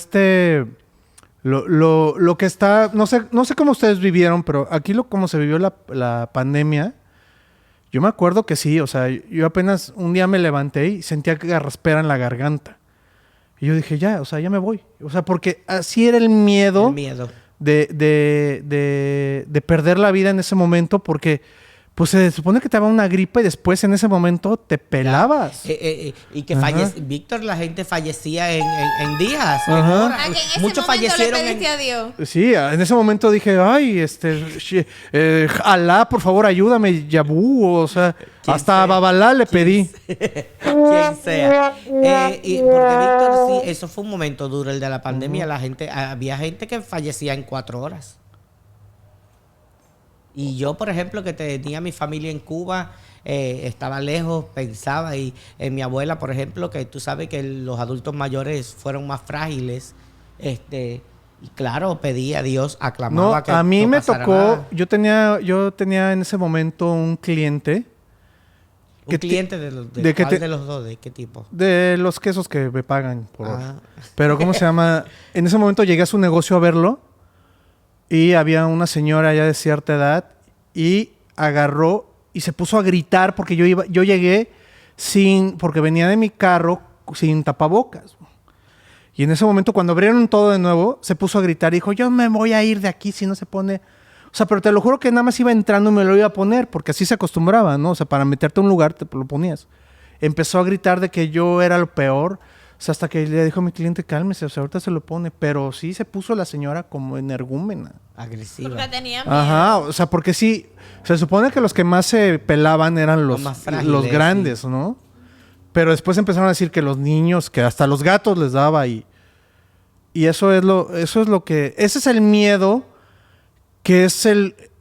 lo que está, no sé cómo ustedes vivieron, pero aquí cómo se vivió la pandemia, yo me acuerdo que sí, o sea, yo apenas un día me levanté y sentía que garraspera en la garganta. Y yo dije, ya, o sea, ya me voy. O sea, porque así era el miedo, El miedo. de perder la vida en ese momento, porque pues se supone que te daba una gripa y después en ese momento te pelabas. Y que Ajá. Víctor, la gente fallecía en días, en Ajá. horas. Ah, que en ese Muchos momento le fallecieron pediste a Dios. Sí, en ese momento dije, ay, Alá, por favor, ayúdame, Yabú, o sea, ¿Quién hasta sea? a Babalá le pedí. Quien sea. Y porque Víctor, sí, eso fue un momento duro, el de la pandemia. Había gente que fallecía en 4 horas. Y yo, por ejemplo, que tenía mi familia en Cuba, estaba lejos, pensaba, y en mi abuela, por ejemplo, que tú sabes que los adultos mayores fueron más frágiles, y claro, pedía a Dios, No, aclamaba que a mí no me pasara tocó, nada. yo tenía en ese momento un cliente Un que cliente de que ¿cuál te- de los dos? ¿De qué tipo? de los quesos que me pagan por hora. Ah. Pero ¿cómo se llama? En ese momento llegué a su negocio a verlo y había una señora ya de cierta edad y agarró y se puso a gritar porque yo llegué porque venía de mi carro sin tapabocas. Y en ese momento cuando abrieron todo de nuevo, se puso a gritar y dijo, yo me voy a ir de aquí si no se pone... O sea, pero te lo juro que nada más iba entrando y me lo iba a poner porque así se acostumbraba, ¿no? O sea, para meterte a un lugar te lo ponías. Empezó a gritar de que yo era lo peor. O sea, hasta que le dijo a mi cliente, cálmese, o sea, ahorita se lo pone. Pero sí se puso la señora como energúmena. Agresiva. Porque tenía miedo. Ajá, o sea, porque sí, se supone que los que más se pelaban eran Los más frágiles, los grandes, ¿no? Pero después empezaron a decir que los niños, que hasta los gatos les daba y eso es lo que, ese es el miedo que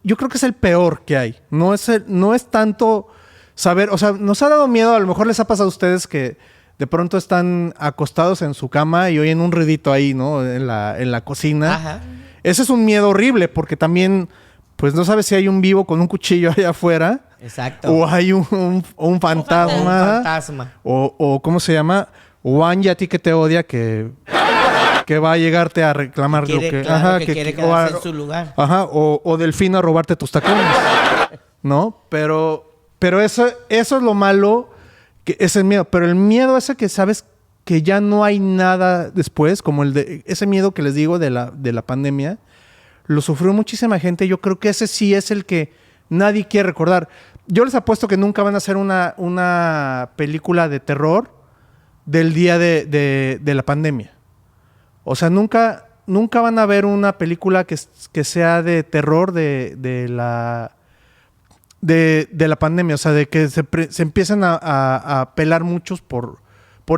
yo creo que es el peor que hay. No es tanto saber, o sea, nos ha dado miedo, a lo mejor les ha pasado a ustedes que de pronto están acostados en su cama y oyen un ruidito ahí, ¿no? En la cocina. Ajá. Ese es un miedo horrible porque también, pues no sabes si hay un vivo con un cuchillo allá afuera Exacto. o hay un fantasma. Un fantasma. O ¿cómo se llama? O Angie a ti que te odia que va a llegarte a reclamar lo que... Claro, que quiere quedarse o en su lugar. Ajá, o Delfino a robarte tus tacones. ¿No? Pero eso es lo malo, que es el miedo. Pero el miedo ese que sabes que ya no hay nada después, como ese miedo que les digo de la pandemia, lo sufrió muchísima gente. Yo creo que ese sí es el que nadie quiere recordar. Yo les apuesto que nunca van a hacer una película de terror del día de la pandemia. O sea, nunca van a ver una película que sea de terror de la pandemia. O sea, de que se empiezan a pelar muchos por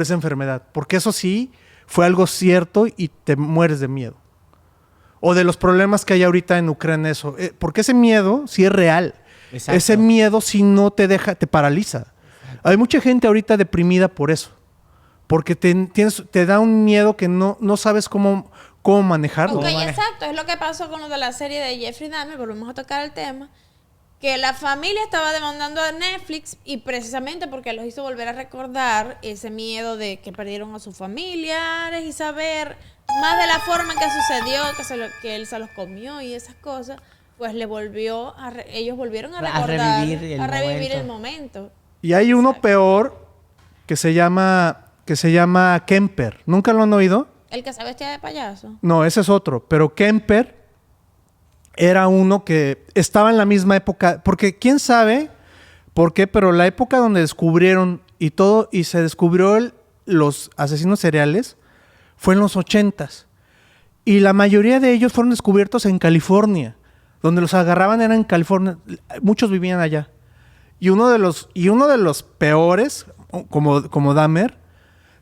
esa enfermedad. Porque eso sí fue algo cierto y te mueres de miedo. O de los problemas que hay ahorita en Ucrania, eso. Porque ese miedo sí es real. Exacto. Ese miedo sí no te deja, te paraliza. Hay mucha gente ahorita deprimida por eso. Porque te da un miedo que no sabes cómo manejarlo. Ok, exacto. Es lo que pasó con lo de la serie de Jeffrey Dahmer. Volvemos a tocar el tema. Que la familia estaba demandando a Netflix y precisamente porque los hizo volver a recordar ese miedo de que perdieron a sus familiares y saber más de la forma en que sucedió, que él se los comió y esas cosas, pues ellos volvieron a recordar, revivir el el momento. Y hay uno Exacto. peor que se llama Kemper. ¿Nunca lo han oído? El que se vestía de payaso. No, ese es otro. Pero Kemper era uno que estaba en la misma época. Porque quién sabe por qué, pero la época donde descubrieron y se descubrió los asesinos seriales fue en los 80s. Y la mayoría de ellos fueron descubiertos en California. Donde los agarraban era en California. Muchos vivían allá. Y uno de los peores, como Dahmer,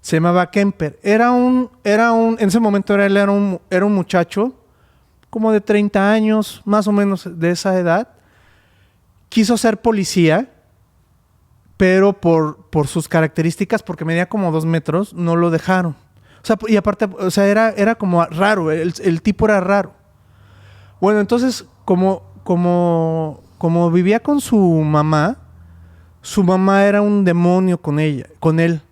se llamaba Kemper. En ese momento era un muchacho como de 30 años, más o menos de esa edad. Quiso ser policía, pero por sus características, porque medía como 2 metros, no lo dejaron. O sea, y aparte, o sea, era como raro, el tipo era raro. Bueno, entonces, como vivía con su mamá era un demonio con él.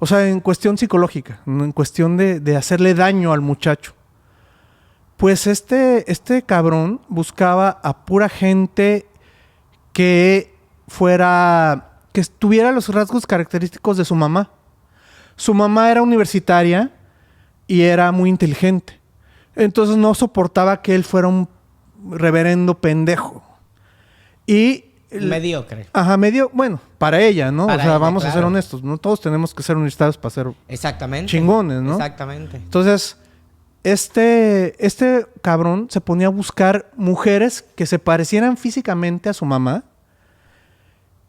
O sea, en cuestión psicológica, en cuestión de hacerle daño al muchacho. Pues este cabrón buscaba a pura gente que tuviera los rasgos característicos de su mamá. Su mamá era universitaria y era muy inteligente. Entonces no soportaba que él fuera un reverendo pendejo. Y mediocre. Ajá, bueno, para ella, ¿no? Para o sea, ella, vamos a ser claro. honestos. No todos tenemos que ser universitarios para ser Exactamente. chingones, ¿no? Exactamente. Entonces, este cabrón se ponía a buscar mujeres que se parecieran físicamente a su mamá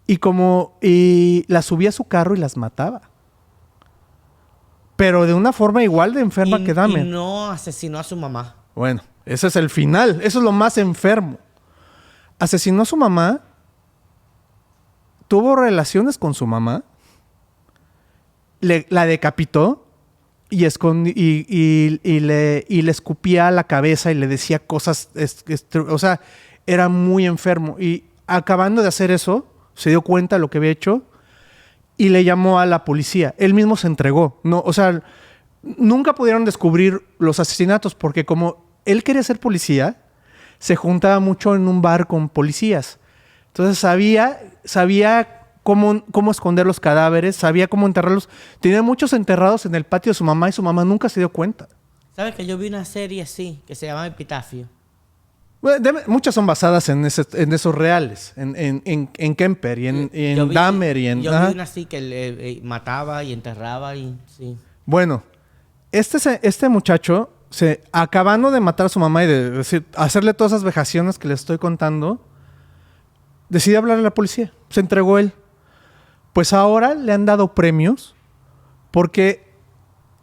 y las subía a su carro y las mataba. Pero de una forma igual de enferma que Dahmer. Y no asesinó a su mamá. Bueno, ese es el final. Eso es lo más enfermo. Asesinó a su mamá, tuvo relaciones con su mamá, la decapitó y le escupía a la cabeza y le decía cosas. O sea, era muy enfermo. Y acabando de hacer eso, se dio cuenta de lo que había hecho y le llamó a la policía. Él mismo se entregó. No, o sea, nunca pudieron descubrir los asesinatos porque como él quería ser policía, se juntaba mucho en un bar con policías. Entonces sabía cómo esconder los cadáveres, sabía cómo enterrarlos. Tenía muchos enterrados en el patio de su mamá y su mamá nunca se dio cuenta. ¿Sabes que yo vi una serie así, que se llama Epitafio? Bueno, muchas son basadas en esos reales, en Kemper y en Dahmer y en... Yo vi una así que mataba y enterraba y sí. Bueno, este muchacho, acabando de matar a su mamá y de hacerle todas esas vejaciones que le estoy contando, decidió hablarle a la policía. Se entregó él. Pues ahora le han dado premios porque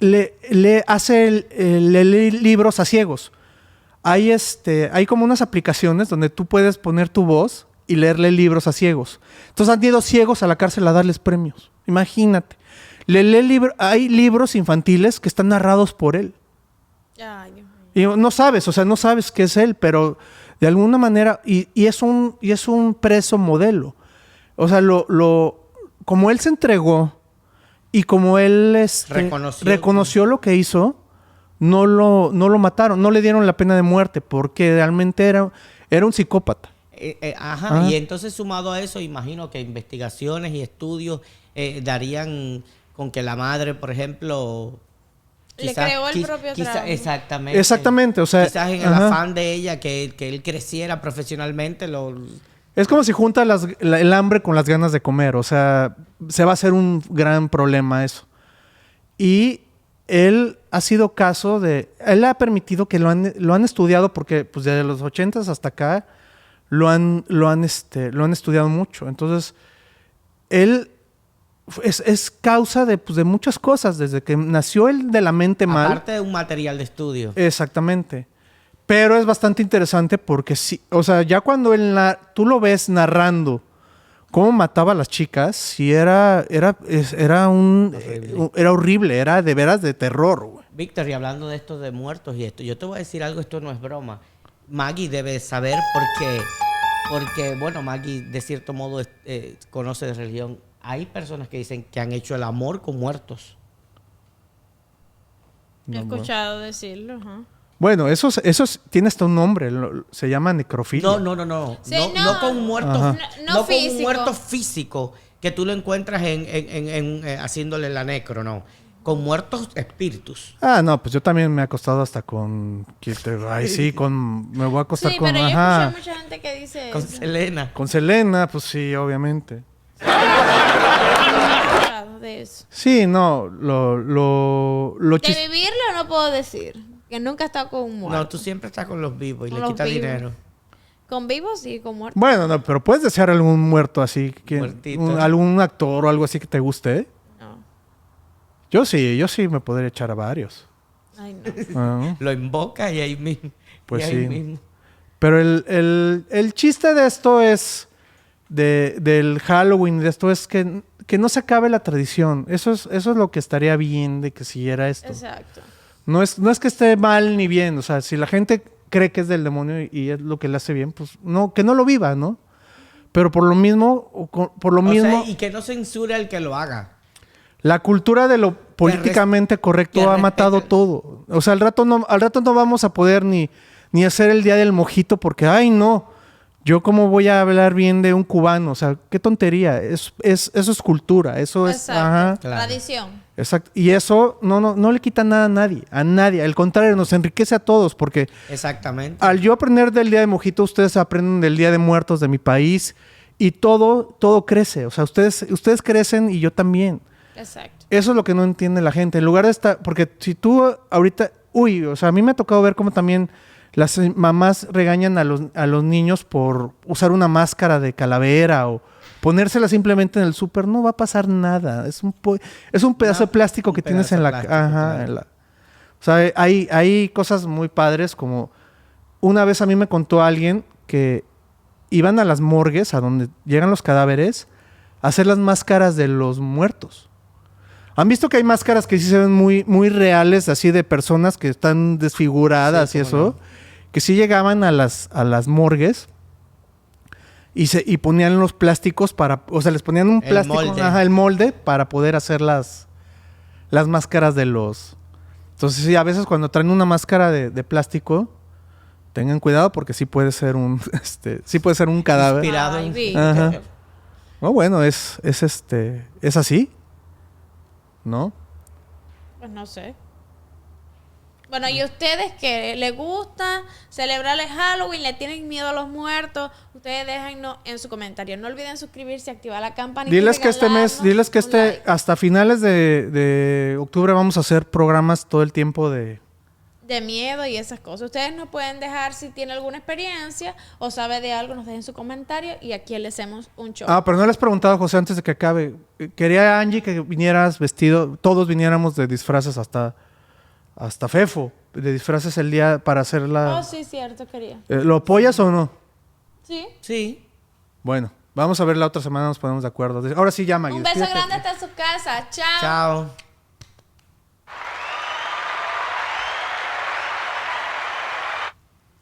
le lee libros a ciegos. Hay como unas aplicaciones donde tú puedes poner tu voz y leerle libros a ciegos. Entonces han ido ciegos a la cárcel a darles premios. Imagínate. Hay libros infantiles que están narrados por él. Ay, Dios mío. Y no sabes qué es él, pero de alguna manera, y es un preso modelo. O sea, como él se entregó y como él reconoció lo que hizo, no lo mataron, no le dieron la pena de muerte porque realmente era un psicópata. Y entonces sumado a eso, imagino que investigaciones y estudios darían con que la madre, por ejemplo... Le creó el propio trauma. Exactamente. O sea, quizás en el afán de ella que él creciera profesionalmente es como si junta el hambre con las ganas de comer. O sea, se va a hacer un gran problema eso. Y él ha sido caso de... Él ha permitido que lo han estudiado porque pues desde los 80s hasta acá lo han estudiado mucho. Entonces, él es causa de muchas cosas. Desde que nació él de la mente mal. Aparte de un material de estudio. Exactamente. Pero es bastante interesante porque sí, o sea, ya cuando tú lo ves narrando cómo mataba a las chicas, sí era horrible, era de veras de terror, güey. Víctor, y hablando de esto de muertos y esto, yo te voy a decir algo, esto no es broma. Maggie debe saber porque bueno, Maggie de cierto modo conoce de religión. Hay personas que dicen que han hecho el amor con muertos. He escuchado decirlo, ajá. Bueno, eso tiene hasta un nombre, se llama necrofilia. No. Sí, no con un muerto, no con un muerto físico que tú lo encuentras haciéndole la necro, no. Con muertos espíritus. No, pues yo también me he acostado hasta con... me voy a acostar sí, con... pero yo escuché mucha gente que dice Con eso. Selena. Con Selena, pues sí, obviamente. He escuchado de eso. Sí, no, De vivirlo no puedo decir. Que nunca he estado con un muerto. No, tú siempre estás con los vivos y Con le los quitas vivos. dinero. Con vivos sí, con muertos. Bueno, no, pero puedes desear algún muerto así, Muertito. algún actor o algo así que te guste, ¿eh? No. Yo sí me podría echar a varios. Ay, no. Lo invoca y ahí mismo. Pues y ahí sí. mismo. Pero el chiste de esto es del Halloween, de esto, es que no se acabe la tradición. Eso es lo que estaría bien de que siguiera esto. Exacto. No es que esté mal ni bien. O sea, si la gente cree que es del demonio y es lo que le hace bien, pues no, que no lo viva, ¿no? Pero por lo mismo, Y que no censure al que lo haga. la cultura de lo políticamente correcto ha matado todo. O sea, al rato no vamos a poder ni hacer el día del mojito porque, ay, no, yo cómo voy a hablar bien de un cubano. O sea, qué tontería. Eso es cultura. Eso es... Exacto. Ajá. Claro. Tradición. Exacto. Y eso no le quita nada a nadie. A nadie. Al contrario, nos enriquece a todos porque Exactamente. al yo aprender del Día de Mojito, ustedes aprenden del Día de Muertos de mi país y todo crece. O sea, ustedes crecen y yo también. Exacto. Eso es lo que no entiende la gente. En lugar de estar... Porque si tú ahorita... o sea, a mí me ha tocado ver cómo también las mamás regañan a los niños por usar una máscara de calavera o ponérsela simplemente en el súper. No va a pasar nada. Es un pedazo de plástico que tienes en la... Claro. O sea, hay cosas muy padres como... Una vez a mí me contó alguien que iban a las morgues, a donde llegan los cadáveres, a hacer las máscaras de los muertos. ¿Han visto que hay máscaras que sí se ven muy, muy reales, así de personas que están desfiguradas y eso? No. Que sí llegaban a las morgues y ponían los plásticos para... O sea, les ponían un plástico, el molde para poder hacer las máscaras de los... Entonces, sí, a veces cuando traen una máscara de plástico, tengan cuidado porque sí puede ser un cadáver. Inspirado Ay, en... vi. Ajá. No, bueno, es así, ¿no? Pues no sé. Bueno, y ustedes que les gusta celebrar el Halloween, le tienen miedo a los muertos, ustedes déjennos en su comentario. No olviden suscribirse y activar la campanita. Diles que like. hasta finales de octubre vamos a hacer programas todo el tiempo de miedo y esas cosas. Ustedes nos pueden dejar si tienen alguna experiencia o sabe de algo, nos dejen su comentario y aquí le hacemos un show. Pero no les he preguntado, José, antes de que acabe. Quería, Angie, que vinieras vestido, todos viniéramos de disfraces hasta Fefo, de disfraces el día para hacer la... Oh, sí, cierto, quería. ¿Lo apoyas o no? Sí. Sí. Bueno, vamos a ver la otra semana, nos ponemos de acuerdo. Ahora sí, ya, Maggie. Un beso despídete. grande hasta su casa. Chao. Chao.